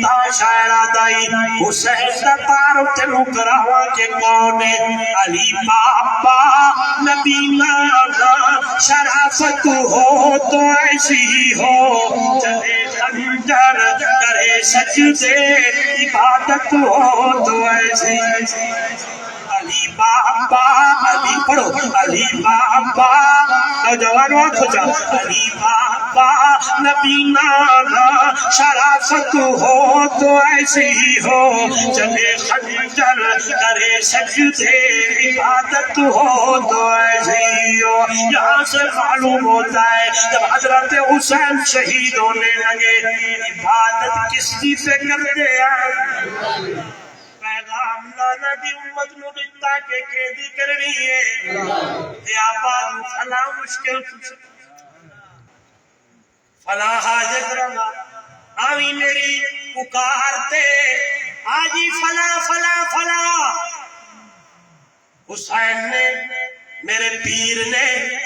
تا شاعر آدائی حسین دا تعارف تے نو کراواں کہ کون ہے علی بابا نبی نانا شرافت ہو تو ایسی ہو چلے خنجر کرے سجدے عبادت ہو تو ایسی علی بابا علی پڑھو علی بابا نوجوان آنکھو جا علی بابا نبی نانا شرافت ہو تو ایسی ہی ہو چلے خنجر کرے سجدے عبادت ہو تو ایسی ہی ہو یہاں سے معلوم ہوتا ہے جب حضرت حسین شہید ہونے لگے عبادت کس کی سے کرتے ہیں پیغام لانا دی امت نو دیتا کہ قیدی کرنی ہے تے آباد فلا مشکل فلا حاجت رہا آمی میری پکارتے آجی فلا فلا فلا حسین نے میرے پیر نے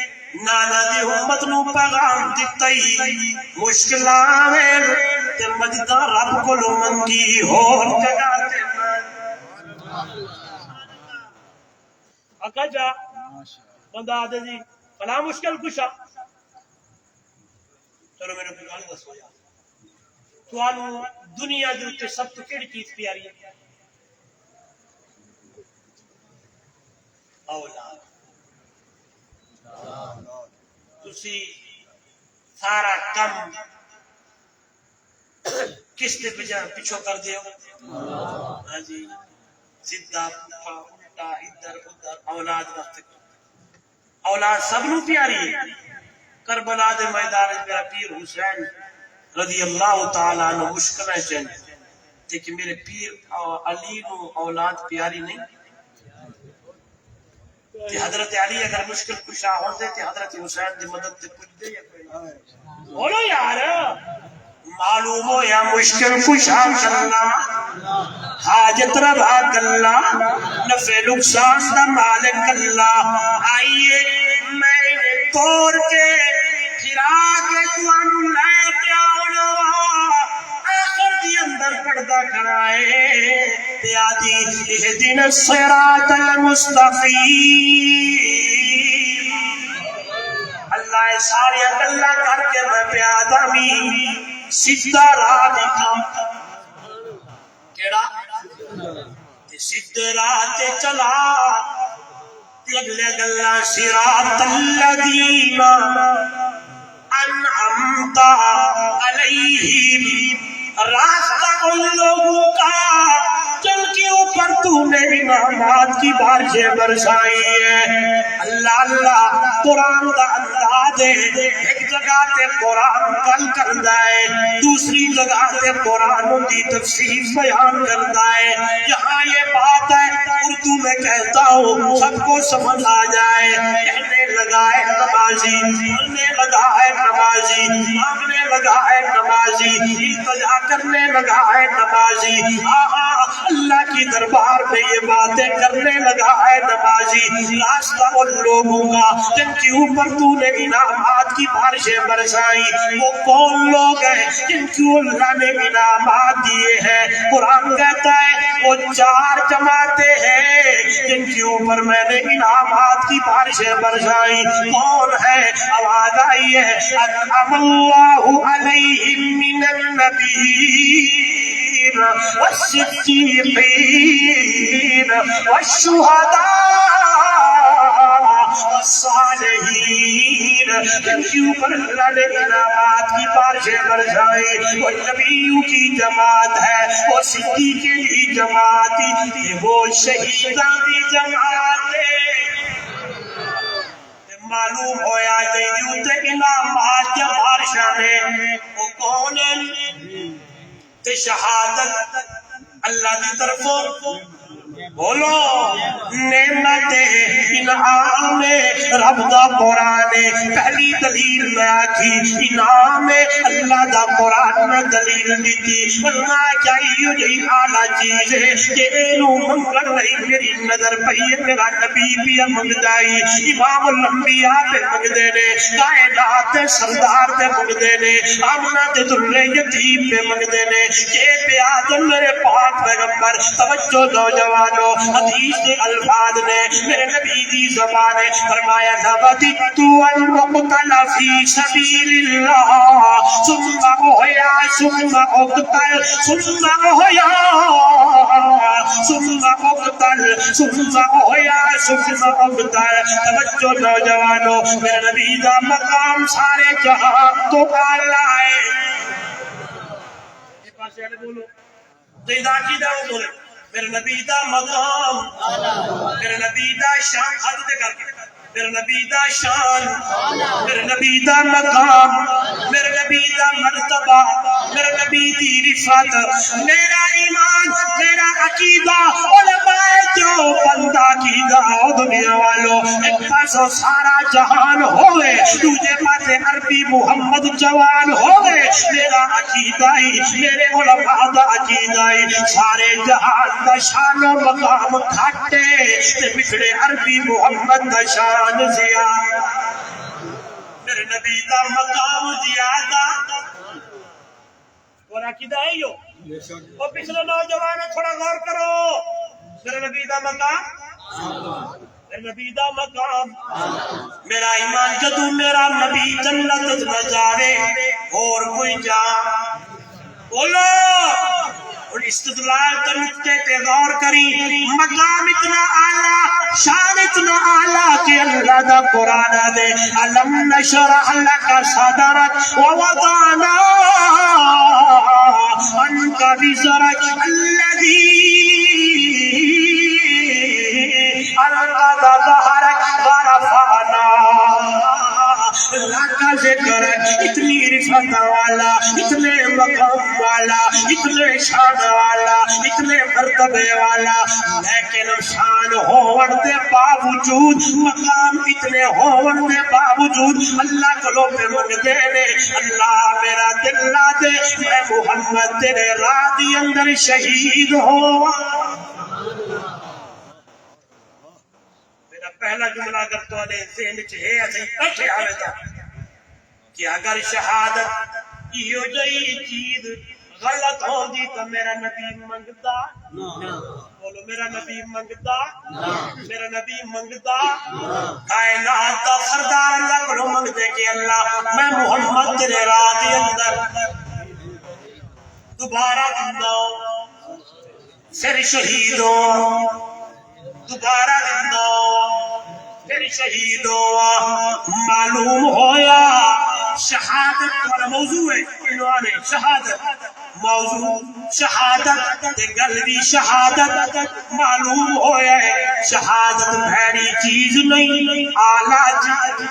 نانا دی امت نو پیغام دیتا ہی مشکل آمین تے مجدہ رب کو لو منگی ہون جگاتے اکا جا بندہ آدھے جی فلا مشکل کشا چلو میرے کو گالی دس ہو جا تو آنو دنیا جو تے سب تو کیڑی چیز پیاری ہے اولاد تسی سارا کم کس تے پیچھو کر دیو ہاں جی سیدھا پٹھا الٹا ادھر ادھر اولاد وقت اولاد سب نو پیاری ہے کربلا دے میدان میرا پیر حسین رضی اللہ تعالی عنہ مشکل ہے چین لیکن میرے پیر علی نو اولاد پیاری نہیں کہ حضرت علی اگر مشکل کشا ہوتے تھے حضرت حسین دی مدد تے کچھ دے بولو یار معلوم ہو یا مشکل کشا کرنا حاجت روا کرنا نفع نقصان دا مالک اللہ آئیے میں توڑ کے پھرا کے تانوں لے کے آونا آخر دی اندر پردہ کھڑائے تے آدھی اہدنا الصراط المستقیم اللہ سارے گلا کر کے میں پیادا بھی سیدھا راہ دکھا کیڑا سیدھے راہ تے چلا اگلے گلا صراط الذین انعمت علیہم راستہ ان لوگوں کا جن کے اوپر تو نے انعامات کی بارشیں برسائی ہے اللہ اللہ قرآن دا انداز ہے ایک جگہ تے قرآن کل کردا ہے دوسری جگہ تے قرآن دی تفسیر بیان کردا ہے یہاں یہ بات ہے اردو میں کہتا ہوں سب کو سمجھ آ جائے کہنے لگا ہے نمازی پڑھنے لگا ہے نمازی مانگنے لگا ہے نمازی التجا کرنے لگا ہے نمازی اللہ کی دربار میں یہ باتیں کرنے لگا ہے نمازی راستہ ان لوگوں کا جن کے اوپر تو نے انعامات کی بارشیں برسائی وہ کون لوگ ہیں جن کو اللہ نے انعامات دیے ہیں قرآن کہتا ہے وہ 4 جماعتیں ہیں جن کے اوپر میں نے انعامات کی بارشیں برسائی کون ہے آواز آئی ہے انعم اللہ علیہم من النبیین والصدیقین والشہداء والصالحین جن کے اوپر اللہ نے انعامات کی بارشیں برسائی وہ نبیوں کی جماعت ہے وہ صدیقین کی جماعت وہ شہیدان کی جماعت ہے معلوم ہویا جائیوں تے انعامات جب بارشاں نے وہ کون ہیں تے شہادت اللہ دی طرفوں بولو نعمت انعام رب دا قرآن پہلی دلیل میں آکھی انعام اللہ دا قرآن میں دلیل دیتی فرما چاہیے جی آلہ چیز ہے کہ اینو منگر رہی میری نظر پہیے میرا نبی بھی منگ دائی امام الانبیاء پہ منگ دینے کائنات سردار پہ منگ دینے آمنہ در یتیم پہ منگ دینے کہ پیادن میرے پاک پیغمبر توجہ نوجوانوں حدیث کے الفاظ نے میرے نبی دی زبان فرمایا نبدت المقتل فی سبیل اللہ ثم احیا ثم اقتل ثم احیا ثم اقتل ثم احیا ثم اقتل توجہ نوجوانوں میرے نبی دا مقام سارے جہاں تو اعلیٰ ہے یہ پاسے آلے بولو دیدہ کی دعو بولے میرے نبی دا مقام میرے نبی دا شان حد کر کے میرے نبی دا شان میرے نبی دا مقام میرے نبی دا مرتبہ میرے نبی دی رفعت میرا ایمان میرا عقیدہ علماء جو بندہ عقیدہ دنیا والوں ایک پاسو سارا جہان ہوئے دوسرے پاسے عربی محمد جوان ہوئے میرا عقیدہ ہی میرے علماء دا عقیدہ ہی سارے جہان دا شان و مقام کھاٹے تے بچڑے عربی محمد دا شان زیادہ میرے نبی دا مقام زیادہ اور عقیدہ ہے یو اور پچھلے نوجوان تھوڑا غور کرو میرے نبی دا مقام میرے نبی دا مقام میرا ایمان جدو میرا نبی جنت نہ جاوے اور کوئی جا بولو اور استدلال تنکتے پہ غور کری مقام اتنا اعلیٰ شان اتنا اعلیٰ کہ اللہ دا قرآن دے علم نشرح لک صدرک ووضعنا عنک وزرک الذی انقض ظہرک ورفعنا اللہ کا ذکر اتنی رفعت والا اتنے مقام والا اتنے شان والا اتنے مرتبے والا لیکن شان ہون دے باوجود مقام اتنے ہون دے باوجود اللہ کلو پہ منگ دینے اللہ میرا دل لا دے میں محمد تیرے راہ دی اندر شہید ہوں پہلا جملہ اگر تو نے ذہن چ ہے ایسے بیٹھے آوے تا کہ اگر شہادت یہ جئی چیز غلط ہوندی تو میرا نبی منگتا بولو میرا نبی منگتا میرا نبی منگتا کائنات کا سردار اللہ کو منگتے کہ اللہ میں محمد تیرے راہ دے اندر دوبارہ زندہ ہوں پھر شہید ہوں دوبارہ زندہ ہوں پھر شہید ہوں معلوم ہویا شہادت والا موضوع ہے عنوان ہے شہادت موضوع شہادت تے گل بھی شہادت معلوم ہویا ہے شہادت بھڑی چیز نہیں اعلیٰ چیز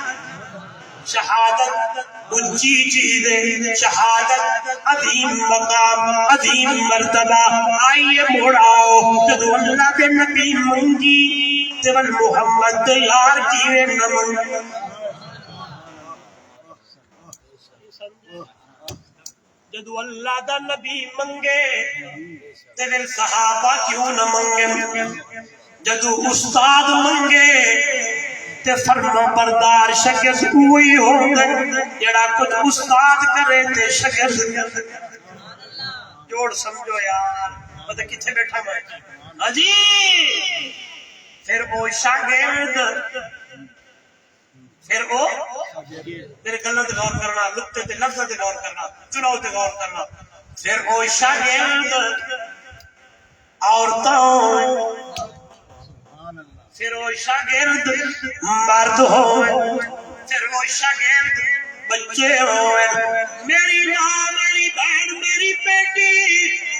شہادت اونچی چیز ہے شہادت عظیم مقام عظیم مرتبہ آئیے موڑاؤ جدو اللہ کے نبی منگی تے ول محمد یار کیویں نہ منگی جدو اللہ دا نبی منگے تے ول صحابہ کیوں نہ منگے جدو استاد منگے تے فرما بردار شاگرد کوئی ہوندے جڑا کچھ استاد کرے تے شاگرد جوڑ سمجھو یار پتہ کتھے بیٹھا میں اجی پھر او شاگرد پھر او میرے غلط غور کرنا لقطے تے لفظ تے غور کرنا چناؤ تے غور کرنا پھر او شاگرد عورتوں پھر وہ شاگرد مرد ہو پھر وہ شاگرد بچے ہو میری ماں میری بہن میری بیٹی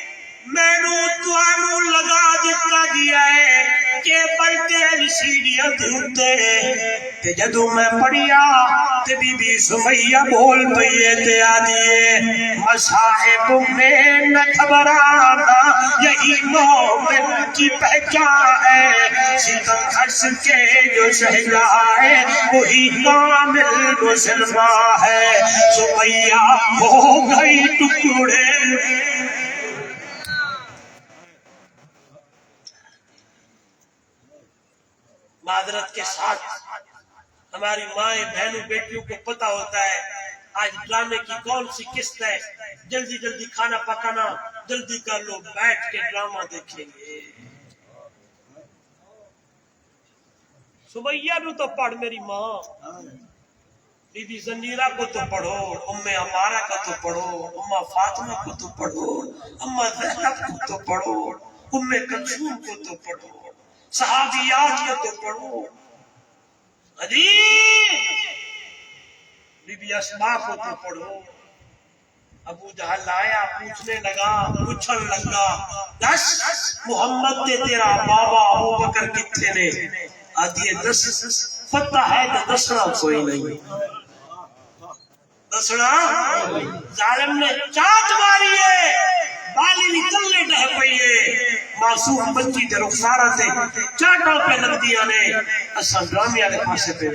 میں نو توانو لگا دیتا گیا ہے کہ بلتے سیڑھیاں دھوتے کہ جدو میں پڑھیا تے بی بی سمیہ بول پئیے تے آدیے مصاحب میں نہ گھبرانا یہی مومن کی پہچان ہے ستم ہنس کے جو شہلا ہے وہی کامل مسلمان ہے سمیہ ہو گئی ٹکڑے معذرت کے ساتھ ہماری مائیں بہنوں بیٹیوں کو پتہ ہوتا ہے آج ڈرامے کی کون سی قسط ہے جلدی جلدی کھانا پکانا جلدی کر لو بیٹھ کے ڈرامہ دیکھیں گے سمیہ نو تو پڑھ میری ماں بی بی زنیرہ کو تو پڑھو ام عمارہ کو تو پڑھو ام فاطمہ کو تو پڑھو ام زینب کو تو پڑھو ام کلثوم کو تو پڑھو صحابیات کو تو پڑھو بی بی اسماء کو تو پڑھو ابو جہل آیا پوچھنے لگا پوچھن لگا دس محمد تے تیرا بابا ابو بکر کتھے نے آدھی دس پتہ ہے تو دسنا کوئی نہیں دسنا ظالم نے چاٹ ماری ہے بالی نکلنے ڈہ پئی ہے معصوم بچی تے رخسارہ تے چاٹاں پہ لگ دیا نے اساں ڈرامے والے پاسے پہ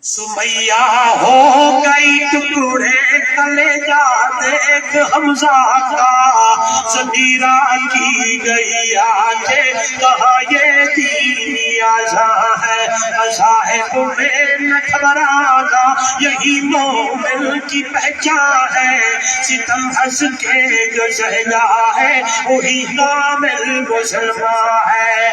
سمیہ ہو گئی ٹکڑے کلیجہ دیکھ حمزہ کا ضمیرہ کی گئی آجے کہا یہ دینی آزاں ہے مذاہب میں نہ گھبرانا یہی مومن کی پہچان ہے ستم ہنس کے جو سہلا ہے وہی کامل مسلمان ہے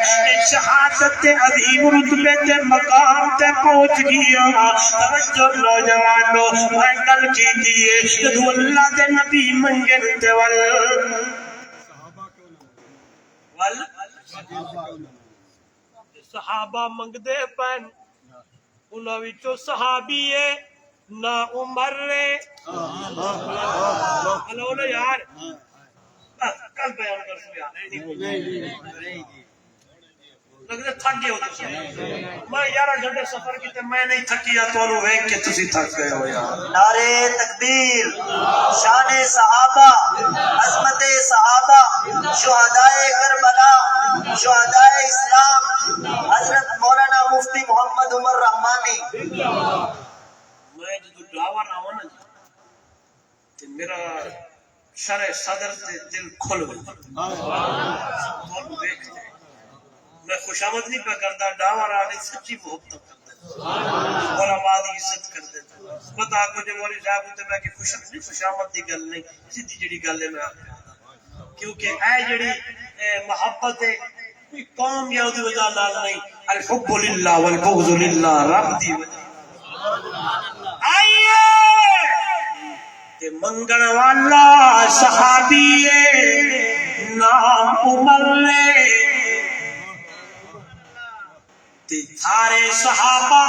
شہادت عظیم رتبے تے مقام تے پہنچ گیا توجہ نوجوانوں میں گل کی دیئے جدو اللہ دے نبی منگن تے صحابہ منگ دے پین انہوں وچوں صحابی ہے نہ عمر رے ہلو لو یار کل بیان کر سو یار لگتے تھک گئے ہو تسی میں 11 گھنٹے سفر کیتے میں نہیں تھکیا تو انہوں ویک کے تسی تھک گئے ہو یار نعرے تکبیر شان صحابہ عظمت صحابہ شہدائے کربلا شہدائے اسلام حضرت مولانا مفتی محمد عمر رحمانی میں جو دعویٰ نہ ہونا کہ میرا شرع صدر سے دل کھل گئی میں خوشامد نہیں پہ کرتا، ڈاور آنے سچی محبت کرتا، علماء دی عزت کرتے پتا کو جو مولوی صاحب ہوتے میں کہ خوشامد دی گل نہیں، سیدھی جڑی گل ہے میں آپ کو، کیونکہ اے جڑی محبت ہے کوئی قوم یا دی وجہ نال نہیں، الحب للہ والبغض للہ، رب دی وجہ آئیے تے منگن والا صحابی نام عمر لے تے سارے صحابہ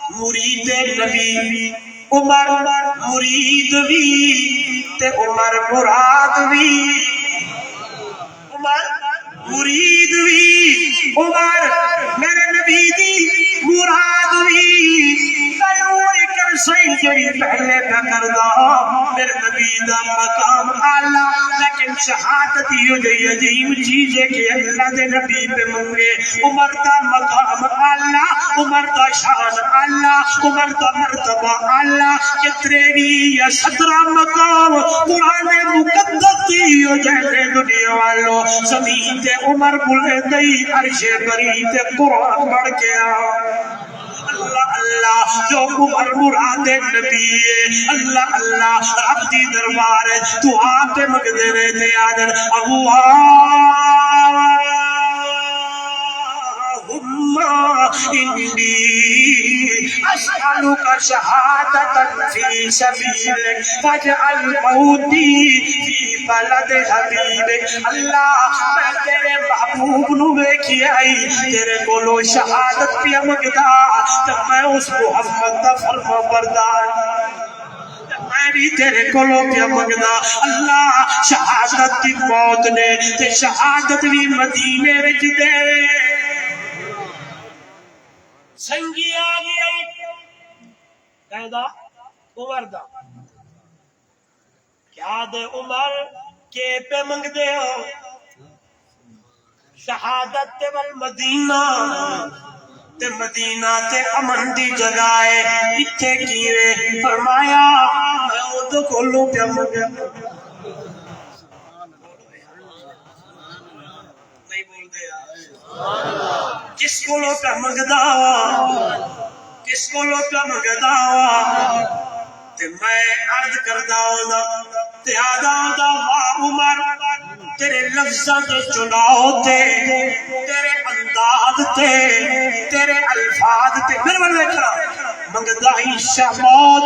مرید نبی، عمر مرید بھی تے عمر مراد بھی، عمر مرید بھی، عمر میرے نبی دی مراد بھی، کیوں کر سہی جڑی پہلے پہ کردا میرے نبی دا مقام اعلیٰ، لیکن شہادت یہ جی عظیم چیز ہے کہ اللہ دے نبی پہ منگے، عمر دا مقام اعلیٰ، عمر دا شان اعلیٰ، عمر دا مرتبہ اعلیٰ، کہ 13 یا 17 مقام قرآن مقدس دی ہو جائے دنیا والوں، زمین تے عمر بلے دئی، عرش بری تے قرآن بڑھ کے اللہ اللہ جو عمر مراد نبی ہے، اللہ اللہ رب دی دربار ہے، تو آپ پہ مگدے رہتے آدر انی اسألک شہادتا فی سبیلک فاجعل موتی فی بلد حبیبک، اللہ میں تیرے محبوب نو ویکھی آئی، تیرے کولو شہادت پہ مگدا تب میں اس محمد دا فرما بردار، میں بھی تیرے کولو پہ مگدا، اللہ شہادت دی موت نے تے شہادت بھی مدینے وچ دے سنگی آگی آئی کہدا عمر دا کیا دے عمر کے پہ منگ دے ہو شہادت تے والمدینہ تے مدینہ تے امن دی جگائے اتھے کیوے فرمایا میں اودو کولوں پہ منگ نہیں بول دے کس کو لو پہ مگدا کس کو لو پہ مگدا تے میں عرض کردہ ہونا تے آدھا ہونا واہ عمر تیرے لفظاں تے چناؤ تے تیرے انداز تے تیرے الفاظ تے میرے بڑھ دیکھا منگدائی شہمات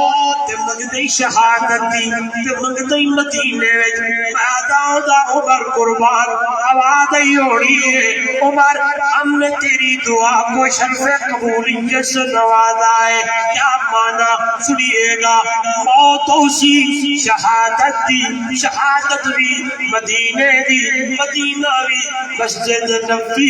تے منگدائی شہادت دی تے منگدائی مدینے ویج پیدا ہوتا عمر قربان آوازی ہوڑی ہے عمر ہم نے تیری دعا کو شرف قبولیت سے نوازا ہے کیا مانا سنیے گا موت اسی شہادت دی شہادت بھی مدینے دی مدینہ بھی مسجد نبی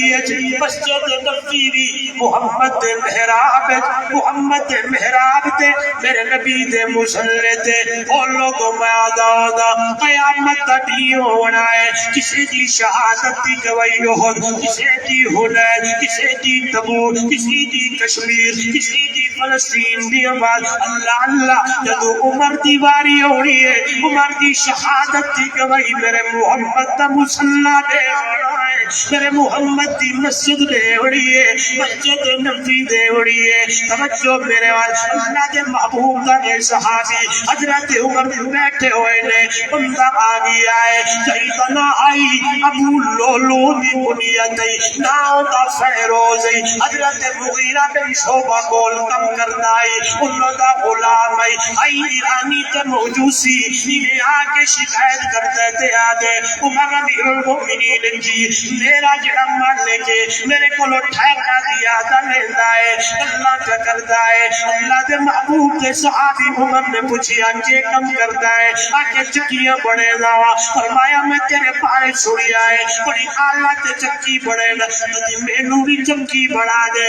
بھی محمد محراب محمد محراب تے میرے نبی دے مسلح تے اور لوگوں میں آدھا قیامت دا نہیں ہونا ہے کسی دی شہادت دی گواہی ہو کسی دی حنین کسی دی تبور کسی دی کشمیر کسی دی فلسطین دی آواز اللہ اللہ جدو عمر دی واری ہونی ہے عمر دی شہادت دی گواہی میرے محمد دا مسلح دے ہونا ہے میرے محمد دی مسجد دے ہوڑی ہے مسجد نبی دے ہوڑی ہے توجہ میرے وال اللہ دے محبوب دا اے صحابی حضرت عمر بیٹھے ہوئے نے بندہ آگی آئے جائیدنا آئی ابو لولو دی بنیت ناؤ دا فیروزی حضرت مغیرہ بن شعبہ گول کم کردائی انہوں دا غلام آئی ایرانی تے موجوسی انہیں آگے شکایت کرتے تھے آگے عمر امیر المؤمنین جی میرا جڑا مان لے کے میرے کو لو ٹھیکہ دیا دا لیندہ ہے اللہ کا کردہ ہے اللہ دے محبوب دے صحابی عمر نے پوچھی آنکے کم کردہ ہے آنکے چکیاں بڑے داوا فرمایا میں تیرے پارے چھوڑی آئے بڑی آلہ تے چکی بڑے ندی مینو بھی چکی بڑھا دے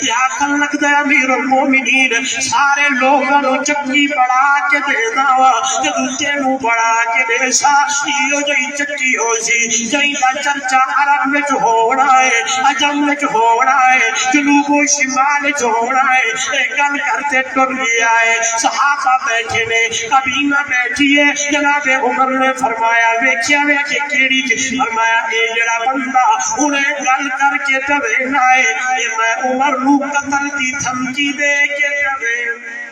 یا کل لگ دے امیر المومنین سارے لوگوں نے چکی بڑھا کے دے داوا جدو تینو بڑھا کے دے سا یہ جئی چکی ہو سی جئی دا چرچا عرب میں جو ہو رہا ہے عجم میں جو ہو رہا ہے جنوب و شمال جوڑا ہے گل کرتے ٹر گیا ہے صحابہ بیٹھے نے کبینہ بیٹھی ہے جناب عمر نے فرمایا ویکھیا وے کہ کیڑی فرمایا اے جڑا بندہ انہیں گل کر کے ٹوینا ہے اے میں عمر نو قتل دی دھمکی دے کے ٹوینا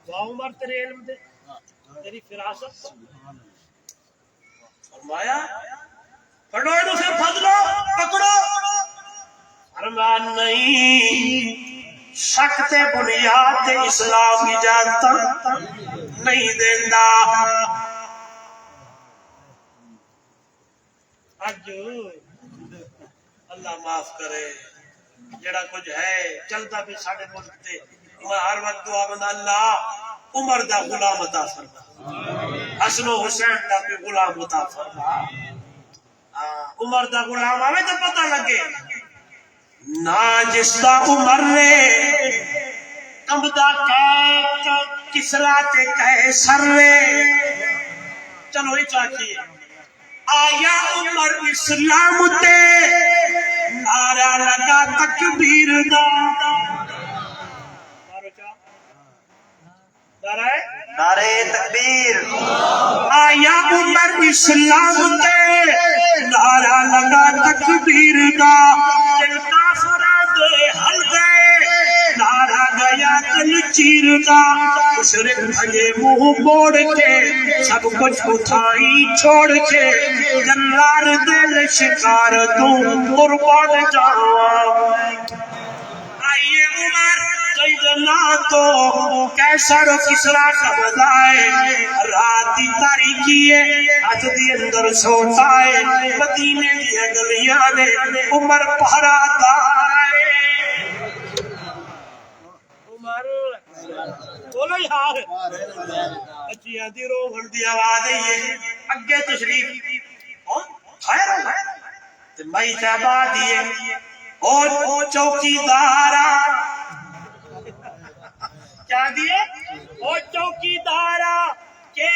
عمر تیرے علم دے تیری فراست فرمایا پڑھو اسے پھدلو پکڑو فرمایا نہیں شک تے بنیاد اسلام اجازت نہیں دیندا اج اللہ معاف کرے جڑا کچھ ہے چلتا بھی ساڈے ملک تے میں ہر وقت دعا بندہ اللہ عمر دا غلام عطا فرما حسن و حسین دا کوئی غلام عطا فرما عمر دا غلام آوے تو پتہ لگے نا جس دا عمر نے کمدا کسرا تے قیصر نے چلو یہ چاہیے آیا عمر اسلام تے نعرہ لگا تکبیر دا نعرہ تکبیر آیا عمر اسلام تے نعرہ لگا تکبیر دا دل کافراں دے ہل گئے نعرہ گیا دل چیر دا مشرک بھگے منہ موڑ کے سب کچھ اٹھائی چھوڑ کے جلال دل شکار تو قربان جاواں آئیے عمر سیدنا تو کیسر و کسرا کا بدائے رات دی تاریکی ہے ہاتھ دی اندر سوتا ہے مدینے دی گلیاں نے عمر پہرا دائے عمر بولو یار اچھی آدھی رو گھڑ دی آواز ہے اگے تشریف خیر ہے مائی صاحبہ دیئے او چوکی دارا کیا دیئے او چوکی دارا کہ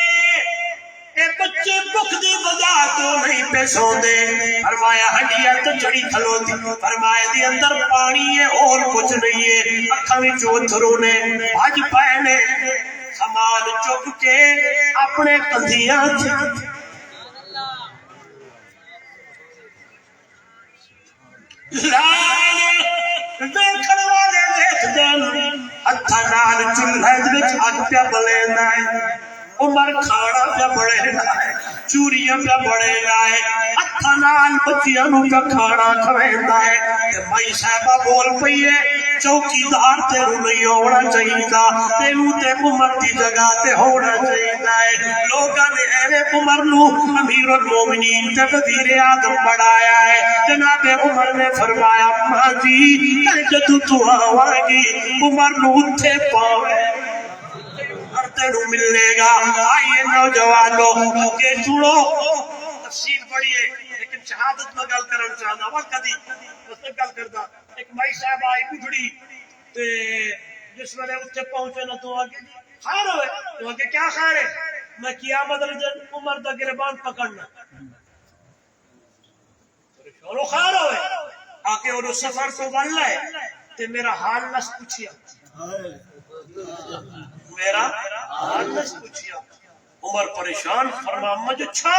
اے بچے بک دی بجا تو نہیں پہ سوندے فرمایا ہڈیاں تو چڑی کھلو دی فرمایا دی اندر پانی ہے اور کچھ نہیں ہے اکھاں وچ اوتھرو نے بھج پئے نے سامان چک کے اپنے کندھیاں دیکھن والے دیکھ دین ہتھاں نال چولہے وچ اگ پیا بلینا ہے عمر کھانا پیا بڑھنا ہے چوریاں پیا بڑھنا ہے ہتھاں نال بچیاں نوں پیا کھانا کھویندا ہے تے مائی صاحبہ بول پئی ہے چوکیدار تینوں نہیں ہونا چاہیے تینوں تے عمر دی جگہ تے ہونا چاہیے لوگاں نے ایویں عمر نو امیر المومنین تے وزیر اعظم بنایا ہے جناب عمر نے فرمایا ماں جی جدوں تو آواں گی عمر نو اٹھے پاوے ہر تینوں ملے گا آئیے نوجوانوں کہ سنو تفصیل پڑھیے لیکن شہادت میں گل کرنا چاہنا وقت کدی اس نے گل کردا ایک مائی صاحب آئی بڑھڑی تے جس ویلے اتنے پہنچے نا تو آگے خیر ہوئے تو آگے کیا خیر ہے میں قیامت الدین عمر دا گربان پکڑنا شورو خیر ہوئے آکے انہوں سفر تو بن لائے تے میرا حال نس پوچھیا میرا حال نس پوچھیا عمر پریشان فرما مجھے اچھا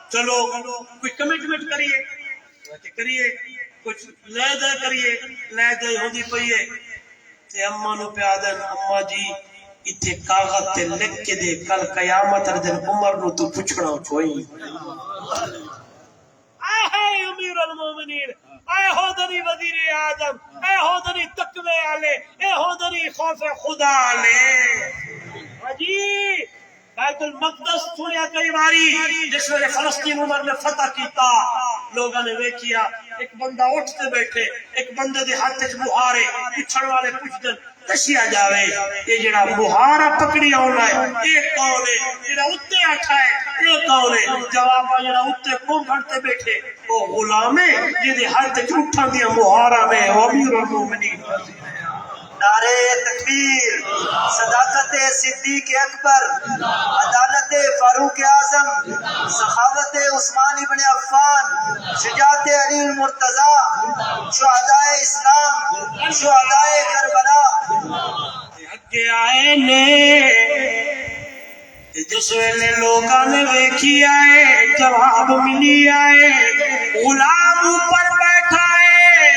چلو کوئی کمٹمنٹ کریے کچھ لے دے کریے لے دے ہوندی پئی ہے تے اماں نو پیا دین اماں جی ایتھے کاغذ تے لکھ کے دے کل قیامت دے دن عمر نو تو پوچھنا کوئی اے امیر المومنین اے ہودنی وزیر اعظم اے ہودنی تقوی والے اے ہودنی خوف خدا والے حاجی بیت المقدس سنیا کئی باری جس ویلے فلسطین عمر نے فتح کیتا لوگاں نے ویکھیا ایک بندہ اٹھتے بیٹھے ایک بندے دے ہاتھ وچ مہارے پچھڑ والے پوچھدن دسیا جاوے یہ جڑا مہارا پکڑی آونا ہے یہ کون ہے جڑا اتے اٹھا ہے یہ کون ہے جواب جڑا اتے کونکھڑ تے بیٹھے وہ غلام ہے جے دے ہاتھ وچ اٹھن دی مہارا نے امیر المومنین نعرے تکبیر، صداقت صدیق اکبر، عدالت فاروق اعظم، سخاوت عثمان ابن عفان، شجاعت علی المرتضی، شہداء اسلام، شہداء کربلا۔ اگے آئے نے جس ویلے لوگاں نے ویکھی آئے جواب ملی آئے، غلام اوپر بیٹھا ہے،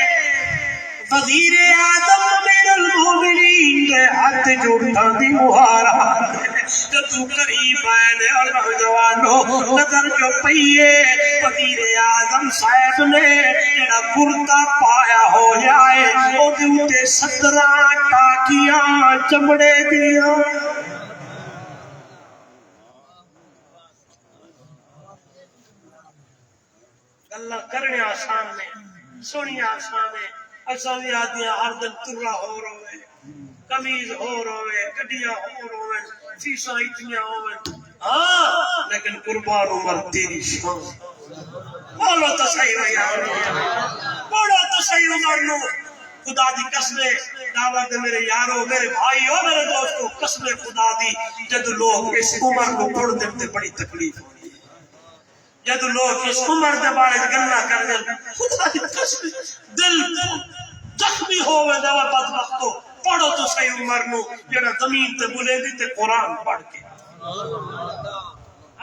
وزیر اعظم امیر المومنین دے ہاتھ جوڑاں دی مہارا جدو قریب آئے نے اور نوجوانوں نظر جو پئیے وزیر اعظم صاحب نے جڑا کرتا پایا ہو جائے او دے اوتے 17 ٹاکیاں چمڑے دیاں۔ اللہ کرنے آسان نے سنی آسان ہے، اساں بھی آدیاں ہر دن ترا ہو روے، کمیز ہو روے، گڈیاں ہو روے، فیساں اتنیاں ہوے، ہاں لیکن قربان عمر تیری شان بولو تو صحیح بولو تو صحیح عمر نو خدا دی قسم دعوت میرے یارو میرے بھائیو میرے دوستو قسم خدا دی جد لوگ اس عمر کو پڑھ دیتے بڑی تکلیف ہوئی جد لوگ اس عمر دے بارے گلا کر دیں خدا دی قسم دل زخمی ہوئے دے بدبختو پڑھو تو صحیح عمر نو جڑا زمین تے بلے دی تے قرآن پڑھ کے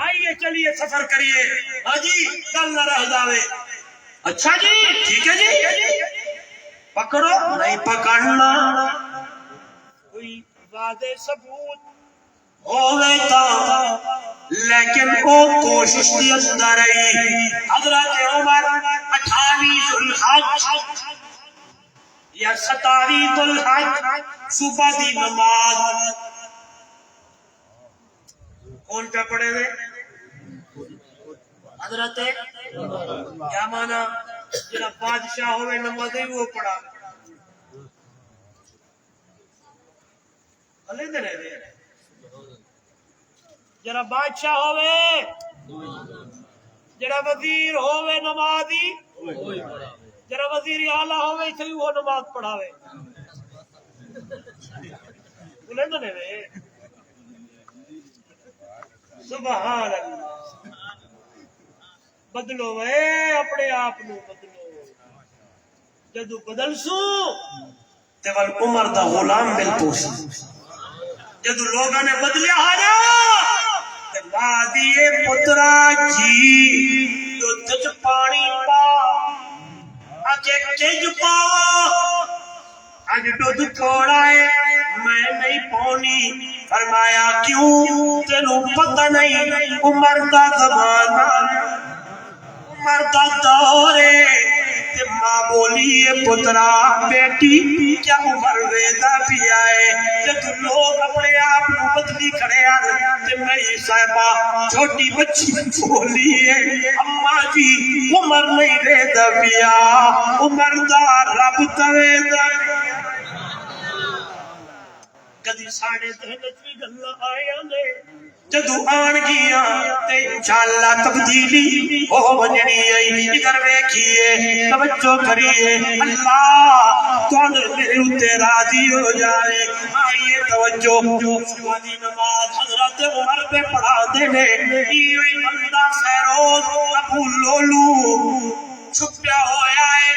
آئیے چلیے سفر کریے ہاں جی کل نہ رہ جاوے اچھا جی ٹھیک ہے جی پکڑو نہیں پکڑنا کوئی واضح ثبوت ہوئے تا لیکن او کوشش دی اندر رہی حضرت عمر 28 ذوالحج یا 27 ذوالحج صبح دی نماز کون پہ پڑھے ہوئے حضرت کیا مانا جنہا بادشاہ ہوئے نمازیں وہ پڑھا بھلے دے رہے دے جنہا بادشاہ ہوئے جنہا وزیر ہوئے نمازی جنہا وزیر اعلیٰ ہوئے اسے وہ نماز پڑھاوے بھلے دے رہے سبحان اللہ بدلو اے اپنے آپ نو بدلو جدو بدل سو تے ول عمر دا غلام مل پوسی جدو لوگاں نے بدلیا ہارا تے ماں دیے پترا جی دودھ چ پانی پا اجے چج پاوا اج دودھ تھوڑا ہے میں نہیں پونی فرمایا کیوں تینوں پتہ نہیں عمر دا زمانہ عمر دا دور تے ماں بولی پترا بیٹی کیا عمر ویدا بھی آئے جب لوگ اپنے آپ نو بدلی کھڑے آ تے میری صاحبہ چھوٹی بچی بولی اماں جی عمر نہیں ویدا بھی آ عمر دا رب تویدا کدی ساڑے دہن چی گلہ آیا نے جدو آن گیا تے انشاءاللہ تبدیلی ہو بننی آئی ادھر ویکھیے توجہ کریے اللہ تو میرے اتے راضی ہو جائے آئیے توجہ سوادی نماز حضرت عمر پہ پڑھا دینے ایوئی بندہ سیروز ابو لولو چھپیا ہویا ہے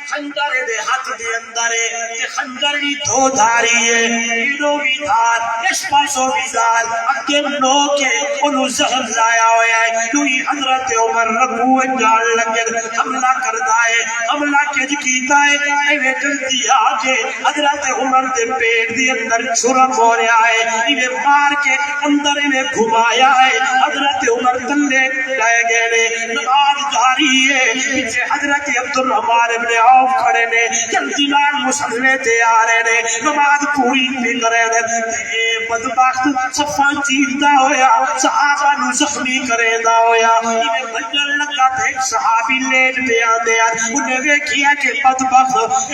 خنجر دے ہاتھ دے اندر تے خنجر بھی دھو دھاری ہے ایڈو بھی دھار اس پاسوں بھی دھار اگے نو کے انہوں زہر لایا ہویا ہے نوی حضرت عمر رکھو جال لگے حملہ کردہ ہے حملہ کج کیتا ہے ایوے جلدی آگے حضرت عمر دے پیٹ دے اندر چھرم ہو رہا ہے ایوے مار کے اندر انہیں گھمایا ہے حضرت عمر تلے لائے گئے نماز جاری ہے پیچھے حضرت عبدالرحمن ابن عوف کھڑے نے جلدی نال مسلے تے آ رہے نے نماز پوری بھی کرے نے اے بدبخت صفاں چیردا ہویا صحابہ نو زخمی کریندا ہویا ایویں بھجن لگا تے صحابی لیٹ پہ آندے انہیں ویکھیا کہ بدبخت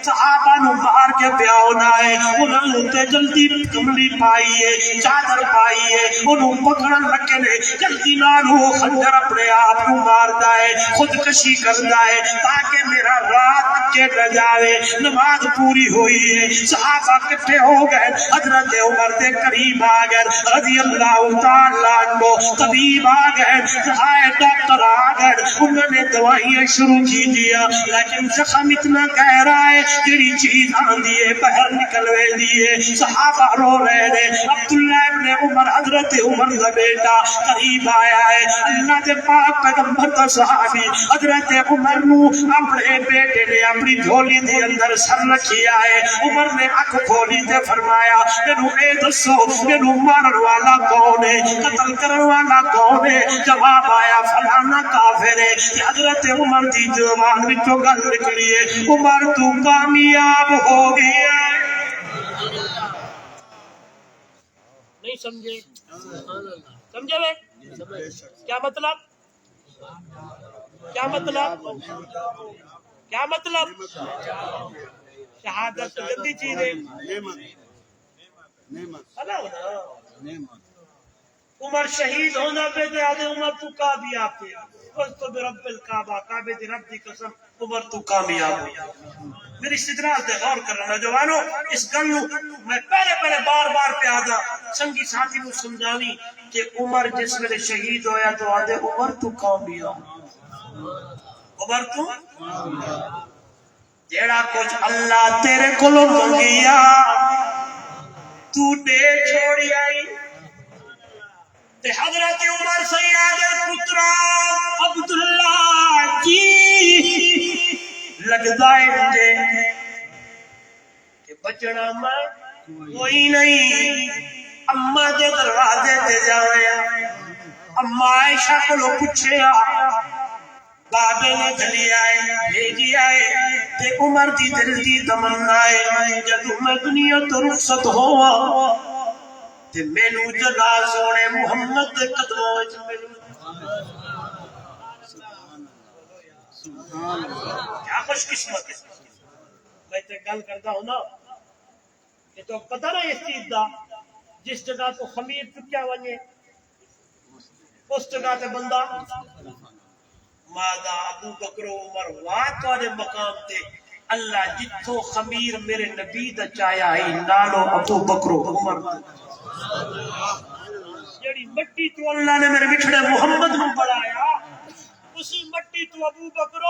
صحابہ نو مار کے پیا ہونا ہے انہوں تے جلدی کملی پائی ہے چادر پائی ہے انہوں پکڑن لگے نے جلدی نال وہ خنجر اپنے آپ کو ماردا ہے خودکشی کردا ہے تاکہ میرا رات کے جاوے نماز پوری ہوئی ہے صحابہ کٹھے ہو گئے حضرت عمر دے قریب آ گئے رضی اللہ تعالیٰ عنہ طبیب آ گئے ڈاکٹر آ گئے انہوں نے دوائیاں شروع کی دیا لیکن زخم اتنا گہرا ہے جڑی چیز آندی ہے باہر نکلوے دیے صحابہ رو رہے ہیں عبداللہ ابن عمر حضرت عمر کا بیٹا قریب آیا ہے اللہ کے پاک پیغمبر کا صحابی حضرت عمر نو اپنے بیٹے نے اپنی جھولی دے اندر سر رکھیا ہے عمر نے آنکھ کھولی تے فرمایا مینوں اے دسو مینوں مارن والا کون ہے قتل کرن والا کون ہے جواب آیا فلانا کافر ہے حضرت عمر دی زبان وچوں گل نکلی ہے عمر تو کامیاب ہو گیا نہیں سمجھے سمجھے بھائی کیا مطلب کیا مطلب کیا مطلب شہادت گندی چیز ہے عمر شہید ہونا پہ دے آدھے عمر تو کامیاب تھے قلت تو برب الکعبہ کعبے دی رب دی قسم عمر تو کامیاب ہو میری استدلال دے غور کرنا نوجوانوں اس گل میں پہلے بار پہ آدھا سنگی ساتھی نو سمجھانی کہ عمر جس ویلے شہید ہویا تو آدھے عمر تو کامیاب عمر تو جیڑا کچھ اللہ تیرے کولوں منگیا تو دے چھوڑی آئی تے حضرت عمر سیاد پترا عبداللہ جی لگدا ہے مجھے کہ بچنا میں کوئی نہیں اما دے دروازے تے جایا اما عائشہ کو پوچھیا بابے نے دلی آئے بھیجی آئے تے عمر دی دل دی تمنا ہے جدوں میں دنیا تو رخصت ہوا تے مینوں جگہ سونے محمد دے قدموں وچ ملوں کیا خوش قسمت ہے میں تے گل کردا ہوں نا کہ تو پتہ نہ اس چیز دا جس جگہ تو خمیر چکیا ونجے اس جگہ تے بندہ مادا ابو بکر و عمر واہ دے مقام تے اللہ جتھوں خمیر میرے نبی دا چایا ہے نالو ابو بکر و عمر جڑی مٹی تو اللہ نے میرے بچھڑے محمد نو بڑھایا اسی مٹی تو ابو بکر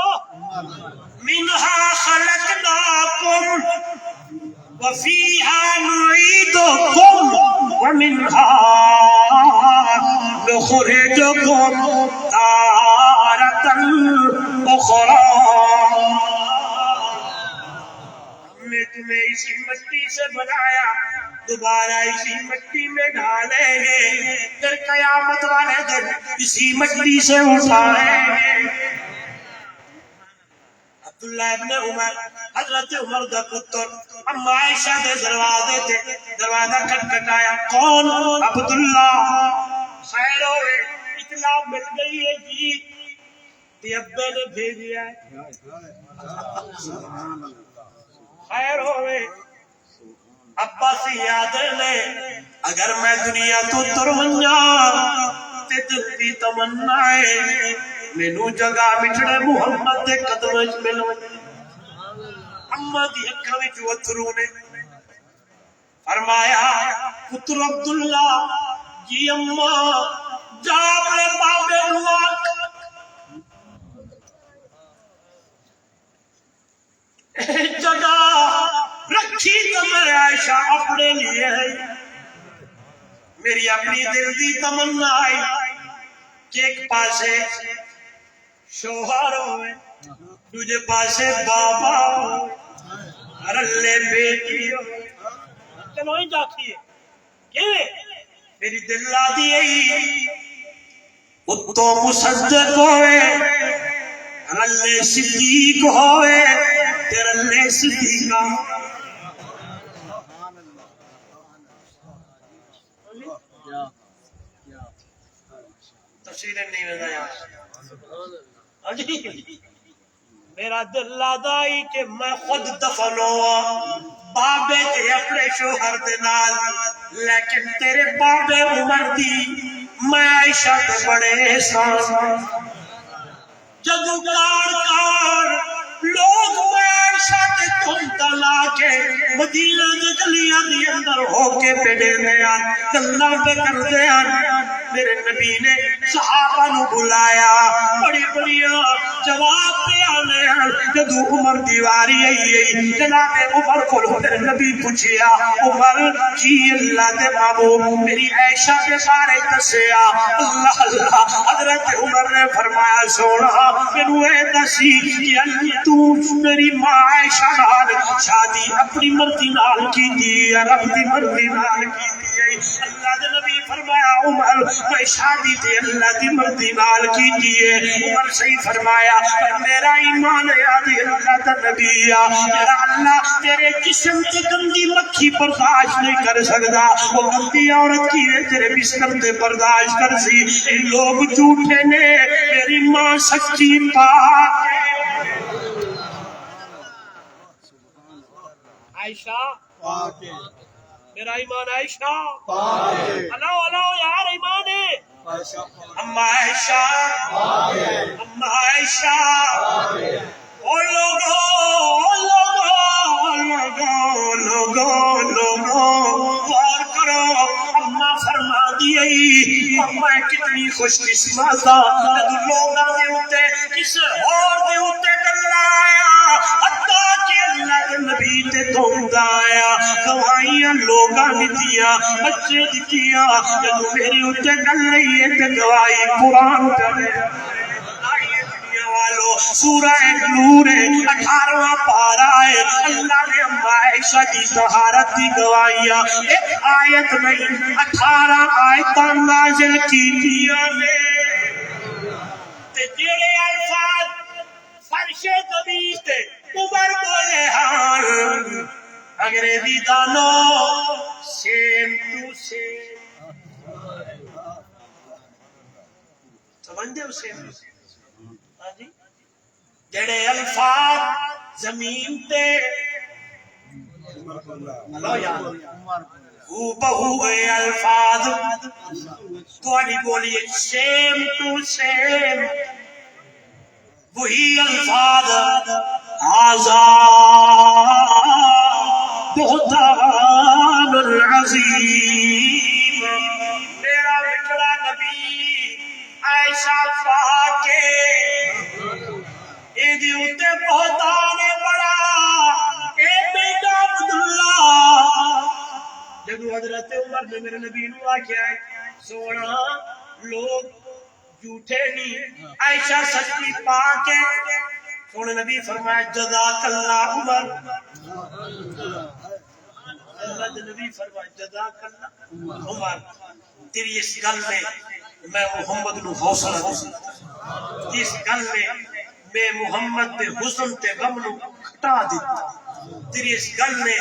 منہا خلقناکم وفیہا نعیدکم ومنہا نخرجکم تارۃ اخری ہم نے تمہیں اسی مٹی سے بنایا دوبارہ اسی مٹی میں ڈالیں گے پھر قیامت والے دن اسی مٹی سے اٹھائیں گے عبداللہ ابن عمر حضرت عمر دا پتر اما عائشہ دے دروازے تے دروازہ کھٹکھٹایا کون عبداللہ خیر ہوئے اطلاع مل گئی ہے جی تے ابے نے بھیجیا ہے خیر ہوئے ابا سے یاد لے اگر میں دنیا تو ترونجا تے دل دی تمنا ہے مینوں جگہ مٹھڑے محمد دے قدم وچ مل اما دی اکھاں وچ اتھرو نے فرمایا پتر عبداللہ جی اما جا اپنے بابے نو جگہ رکھی تو میں عائشہ اپنے لیے ہے میری اپنی دل دی تمنا آئی کہ ایک پاسے شوہر ہوئے دوجے پاسے بابا ہوئے رلے بیٹی ہوئے چلو ہی جاتی ہے کہ میری دل لا دی ہے اتو مصدق ہوئے رلے صدیق ہوئے رلے صدیقہ تفصیلیں نہیں بتایا میرا دل لادا کہ میں خود دفن ہوا بابے تے اپنے شوہر دے نال لیکن تیرے بابے عمر دی میں عائشہ تے بڑے احسان جدو کار لوگ میں عائشہ کے مدینہ دے گلیاں دے اندر ہو کے پیڑے میں گلاں پہ کردے میرے نبی نے صحابہ نو بلایا بڑی بڑی جواب پہ آنے جدو عمر دیواری آئی جناب عمر کو میرے نبی پوچھیا عمر کی اللہ دے بابو میری عائشہ کے بارے دسیا اللہ اللہ حضرت عمر نے فرمایا سونا مینوں اے دسی کہ تو میری ماں عائشہ نال شادی اپنی مرضی نال کیتی ہے رب دی مرضی نال کیتی ہے اللہ دے نبی فرمایا عمر میں شادی تے اللہ دی مرضی نال کیتی ہے عمر صحیح فرمایا میرا ایمان ہے اللہ دا نبی میرا اللہ تیرے جسم تے گندی مکھی برداشت نہیں کر سکتا وہ گندی عورت کی ہے تیرے بستر تے برداشت کر سی لوگ جھوٹے نے میری ماں سچی پاک عائشہ میرا ایمان عائشہ اللہ اللہ یار ایمان ہے اما عائشہ اما عائشہ او لوگو غور کرو اما فرما دی اما کتنی خوش قسمت لوگاں دے اوتے کس اور دے اوتے گلا آیا حتیٰ کہ اللہ کے نبی تے دوندا آیا گواہیاں لوگاں دتیاں بچے دتیاں جدوں میرے اوتے گل رہی ہے تے گواہی قرآن پڑھے سورہ نور 18واں پارہ ہے اللہ نے اما عائشہ کی طہارت کی گواہیاں ایک آیت نہیں 18 آیتاں نازل کیتیاں نے تے جڑے الفاظ فرش زمین تے عمر بولے ہاں انگریزی دانو سیم ٹو سیم سمجھتے ہو سیم ٹو سیم ہاں جی جڑے الفاظ زمین تے ہلو یار ہو بہو اے الفاظ تھوڑی بولیے سیم ٹو سیم وہی الفاظ آزاد بہتان العظیم میرا بچڑا نبی عائشہ پاک اے دی اتے بہتان بڑا اے بیٹا عبداللہ جدو حضرت عمر نے میرے نبی نو آکھیا ہے سونا لوگ جھوٹے نہیں عائشہ سچی پاک ہے سونے نبی فرمایا جزاک اللہ عمر اللہ دے نبی فرمایا جزاک اللہ عمر تیری اس گل میں محمد نو حوصلہ دوں اس گل میں محمد دے حسن تے غم نو کٹا دیتا تیری اس گل میں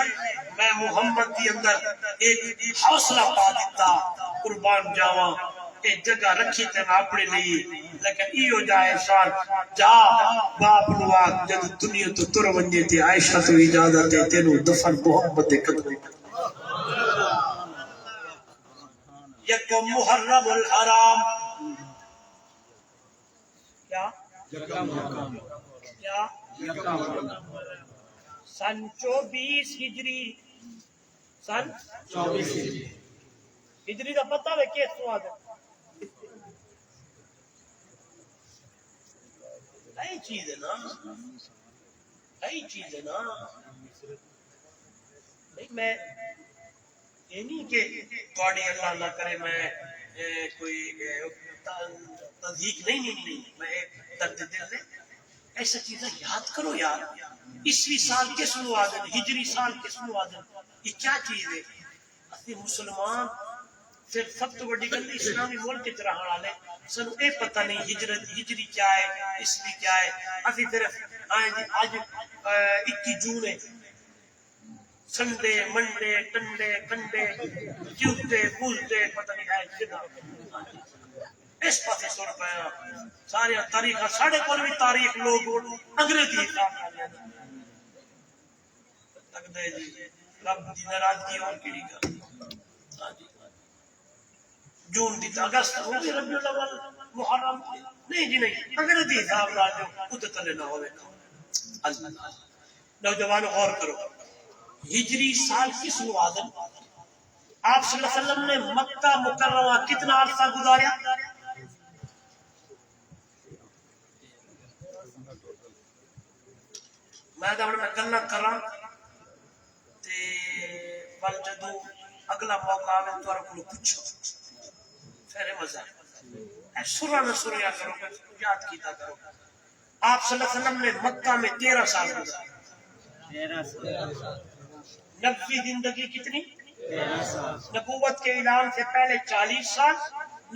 محمد دی اندر ایک حوصلہ پا دیتا قربان جاواں اے جگہ رکھی تے میں اپنے لیے لیکن ایو جائے شان جا باپ نو آگ جد دنیا تو تر ونجے تے عائشہ تو اجازت ہے تینو دفن محمد دے قدم یکم محرم الحرام کیا کیا سن 24 ہجری سن 24 ہجری کا پتہ ہے کیس سواد ہے نئی چیز ہے نا نئی چیز ہے نا نہیں میں یہ نہیں کہ تھوڑی اللہ نہ کرے میں کوئی تذیق نہیں میں درد دل نے ایسا چیزیں یاد کرو یار عیسوی سال کس نو آدن ہجری سال کس نو آدن یہ کیا چیز ہے اسی مسلمان پھر سب تو بڑی گل اسلامی ملک کی طرح والے سنو اے پتہ نہیں ہجری کیا ہے عیسوی کیا ہے اسی صرف آج 21 جون ہے سنڈے منڈے ٹنڈے کنڈے ٹیوزڈے بوزڈے پتہ نہیں ہے کدا اس پاسے سر پیا سارے تاریخ ساڑھے کول بھی تاریخ لوگ انگریزی حساب لگدے جی رب دی ناراضگی اور کیڑی گل جون دی اگست ہو گئی ربیع الاول محرم نہیں جی نہیں انگریزی حساب نال جو خود تلے نہ ہوے اللہ نوجوان غور کرو ہجری سال کس موازن آپ صلی اللہ علیہ وسلم نے مکہ مکرمہ کتنا عرصہ گزاریا؟ میں تو میں گلا کرا تے بل جدو اگلا موقع آوے تو کو پوچھو پھر مزہ ہے سورہ میں سوریا کرو یاد کیتا کرو آپ صلی اللہ علیہ وسلم نے مکہ میں 13 سال گزارے 13 سال نبوی زندگی کتنی؟ نبوت کے اعلان سے پہلے 40 سال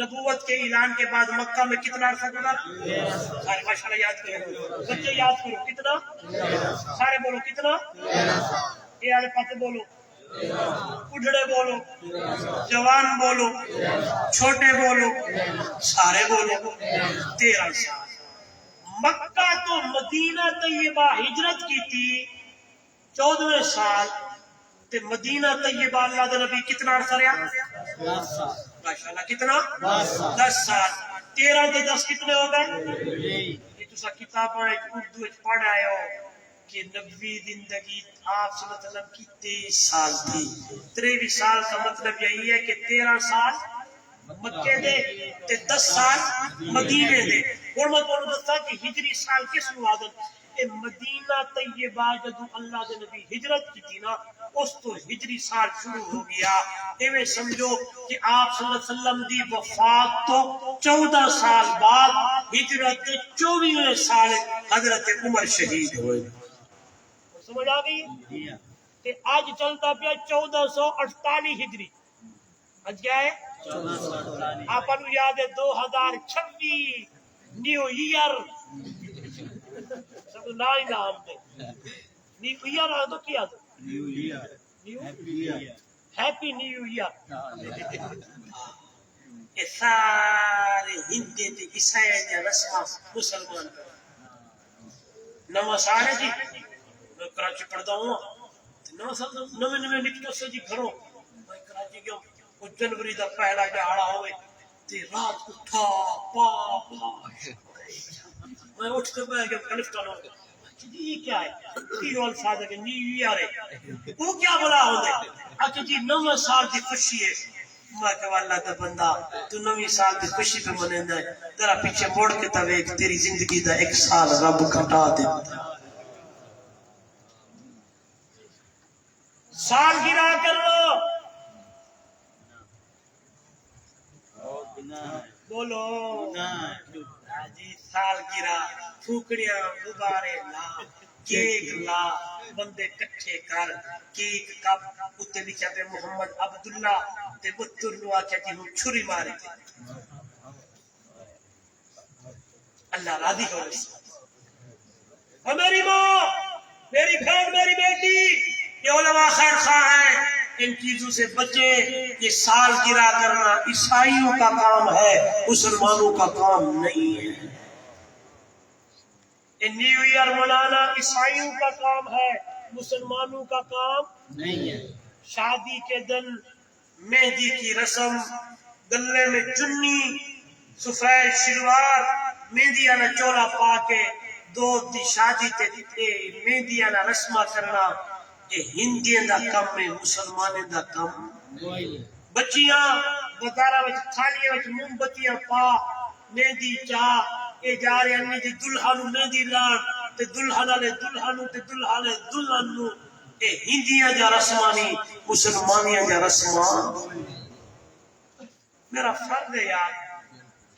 نبوت کے اعلان کے بعد مکہ میں کتنا عرصہ گزارا؟ سارے ماشاءاللہ یاد کرو بچے یاد کرو کتنا؟ سارے بولو کتنا؟ یہ والے پاتے بولو اڑھڑے بولو جوان بولو چھوٹے بولو سارے بولو 13 سال مکہ تو مدینہ طیبہ ہجرت کی تھی 14ویں سال تے مدینہ طیبہ اللہ دے نبی کتنا عرصہ رہا؟ 10 سال ماشاءاللہ کتنا؟ 10 سال 13 دے 10 کتنے ہو گئے؟ یہ تو سا کتاباں اردو وچ پڑھ آئے ہو کہ نبوی زندگی آپ صلی اللہ علیہ وسلم کی 23 سال تھی 23 سال کا مطلب یہی ہے کہ 13 سال مکے دے تے 10 سال مدینے دے اور میں تو دستا کہ ہجری سال کس موازن اے مدینہ طیبہ جدو اللہ دے نبی ہجرت کی تھی نا اس تو ہجری سال شروع ہو گیا ایویں سمجھو کہ آپ صلی اللہ علیہ وسلم دی وفات تو 14 سال بعد ہجرت 24ویں سال حضرت عمر شہید ہوئے سمجھ آ گئی کہ آج چلتا پیا 1448 ہجری آج کیا ہے 1448 آپ کو یاد ہے 2026 نیو ایئر سب نا ہی نام دے نیو ایئر آ تو کیا تو new year happy new year یہ سارے ہندی تے عیسائی دے رسماں مسلمان نواں سال ہے جی میں کراچی پڑھتا ہوں نواں سال نویں نویں نکلو سے جی گھروں میں کراچی گیا وہ جنوری دا پہلا دہاڑا ہوئے تے رات اٹھا پا میں اٹھ کے بیٹھ گیا کلفٹن ہو گیا یہ کیا ہے یہ الفاظ ہے کہ نیو ایئر ہے وہ کیا بولا ہو گے اچھا جی نواں سال کی خوشی ہے میں کہ اللہ دا بندہ تو نویں سال کی خوشی پہ منیندا ہے تیرا پیچھے مڑ کے تے ویکھ تیری زندگی دا 1 سال رب گھٹا دیتا سال گرا کر لو بولو جی سال گرا پھوکڑیاں غبارے لا کیک لا بندے کٹھے کر کیک کپ اتے لکھا پہ محمد عبداللہ تے بتر نو آکھیا جی ہوں چھری مارے تھے اللہ راضی ہو رہی اور میری ماں میری بہن میری بیٹی یہ علماء خیر خواہ ہیں ان چیزوں سے بچے یہ سال گرا کرنا عیسائیوں کا کام ہے مسلمانوں کا کام نہیں ہے نیو ایئر منانا عیسائیوں کا کام ہے مسلمانوں کا کام نہیں ہے شادی کے دن مہندی کی رسم گلے میں چنی سفید شلوار مہندی والا چولا پا کے دو دی شادی تے مہندی والا رسمہ کرنا یہ ہندیاں دا کم ہے مسلمانوں دا کم بچیاں بازاراں وچ تھالیاں وچ موم بتیاں پا مہندی چاہ اے جا رہے ہیں جی دلہا نو مہندی لان تے دلہا والے دلہا نو تے دلہا والے دلہن نو اے ہندیاں جا رسماں نہیں مسلمانیاں جا رسماں میرا فرض ہے یار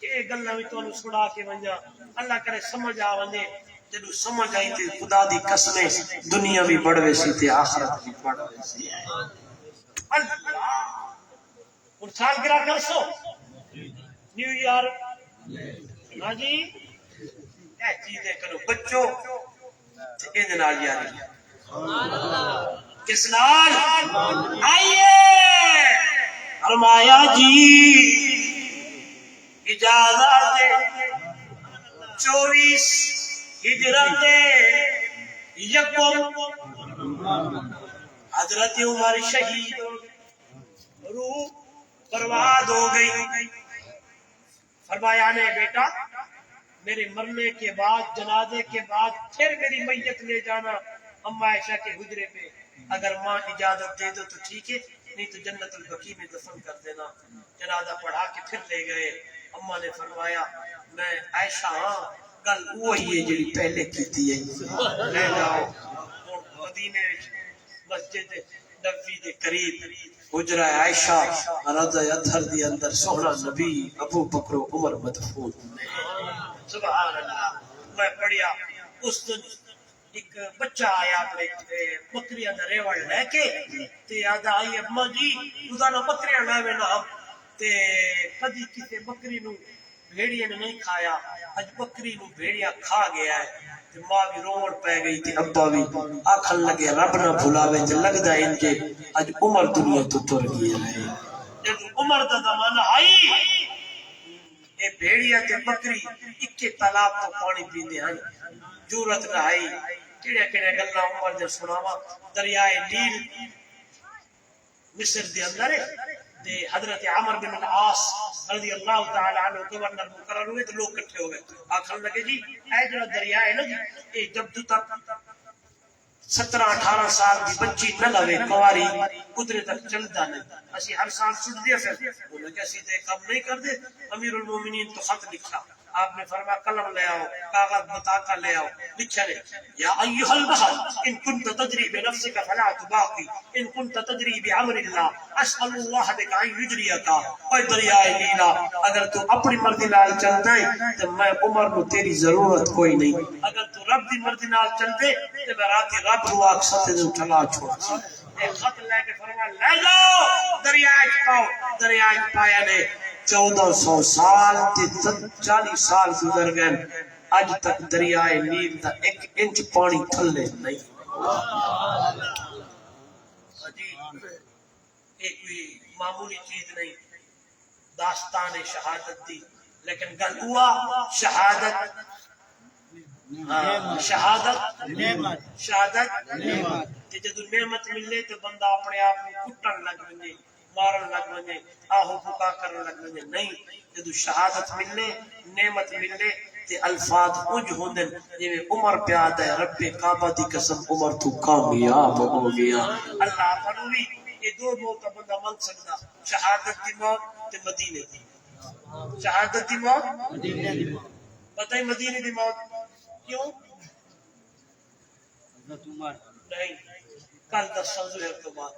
کہ اے گلاں وی تانوں سنا کے ونجا اللہ کرے سمجھ آ ونجے جدوں سمجھ آئی تے خدا دی قسم دنیا بھی بڑھ ویسی تے آخرت بھی بڑھ ویسی اللہ اور سال گرا کر سو نیو ایئر ہاں جی اے چیزیں کرو بچوں تے ایں نال یاری کس نال آئیے فرمایا جی اجازت 24 ہجرت یکم حضرت عمر شہید روح برباد ہو گئی فرمایا نے بیٹا میرے مرنے کے بعد جنازے کے بعد پھر میری میت لے جانا اما عائشہ کے حجرے پہ اگر ماں اجازت دے دو تو ٹھیک ہے، نہیں تو جنت البقیع میں دفن کر دینا۔ جنازہ پڑھا کے پھر لے گئے۔ اماں نے فرمایا میں عائشہ ہاں گل وہی ہے جڑی پہلے کیتی ہے، لے جاؤ۔ ہن مدینے وچ مسجد نبوی دے قریب حجرہ عائشہ رضا اطہر دی اندر سوہنا نبی ابو بکر و عمر مدفون۔ سبحان اللہ۔ میں پڑھیا اس دن ایک بچہ آیا اپنے بکریاں دا ریوڑ لے کے تے آدھا آئی اماں جی روزانہ بکریاں لے وینا تے کدی کسی بکری نو بھیڑیے نے نہیں کھایا، اج بکری نو بھیڑیا کھا گیا ہے۔ تے ماں بھی روڑ پہ گئی تے ابا بھی آکھن لگے رب نہ بھلاوے تے لگدا انجے اج عمر دنیا تو تر گیا ہے۔ جب عمر دا زمانہ آئی اے بھیڑیا تے بکری اکے تالاب تو پانی پیندے ہیں، جرت نہ آئی کیڑے کیڑے گلاں عمر دے سناواں۔ دریائے نیل مصر دے اندر ہے تے حضرت عمر بن العاص رضی اللہ تعالی عنہ گورنر مقرر ہوئے تے لوگ اکٹھے ہو گئے، آکھن لگے جی اے جڑا دریا ہے نا جی اے جب تک 17-18 سال دی بچی نہ لوے کواری قدرے تک چلدا نہیں، اسی ہر سال چھٹ دیا پھر انہوں نے اسی تے کم نہیں کر دے۔ امیر المومنین تو خط لکھا، آپ نے فرمایا قلم لے آؤ کاغذ بطاقہ لے آؤ، لکھا لے یا ایھا البحر ان كنت تدری بنفسك فلا تباقي ان كنت تدری بعمر اللہ اسأل اللہ بک ان یجریک۔ اے دریائے نیلا اگر تو اپنی مرضی نال چلدا ہے تے میں عمر کو تیری ضرورت کوئی نہیں، اگر تو رب دی مرضی نال چلدے تے میں رات رب رو اکثر تے چلا چھوڑ۔ ایک خط لے کے فرمایا لے جاؤ دریائے پاؤ، دریائے پایا نے 1400 سال تے 40 سال گزر گئے، اج تک دریائے نیل دا 1 انچ پانی تھلے نہیں۔ ایک کوئی معمولی چیز نہیں، داستان شہادت دی، لیکن گل ہوا شہادت شہادت شہادت تے جدو نعمت ملے تو بندہ اپنے آپ کو کٹن لگ ونجے، مارن لگ ونجے، آہو بکا کرن لگ ونجے، نہیں جدو شہادت ملے نعمت ملے تے الفاظ اونج ہوندن جویں عمر پیاد ہے رب کعبہ دی قسم عمر تو کامیاب ہو گیا۔ اللہ فرماوی یہ دو موت بندہ من سکدا، شہادت دی موت تے مدینے دی، شہادت دی موت مدینے دی موت، پتہ ہی مدینے دی موت کیوں حضرت عمر نہیں، کل 10 ظہر کے بعد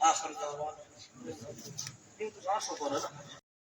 آخر دعوان کیوں تو سانس ہو نا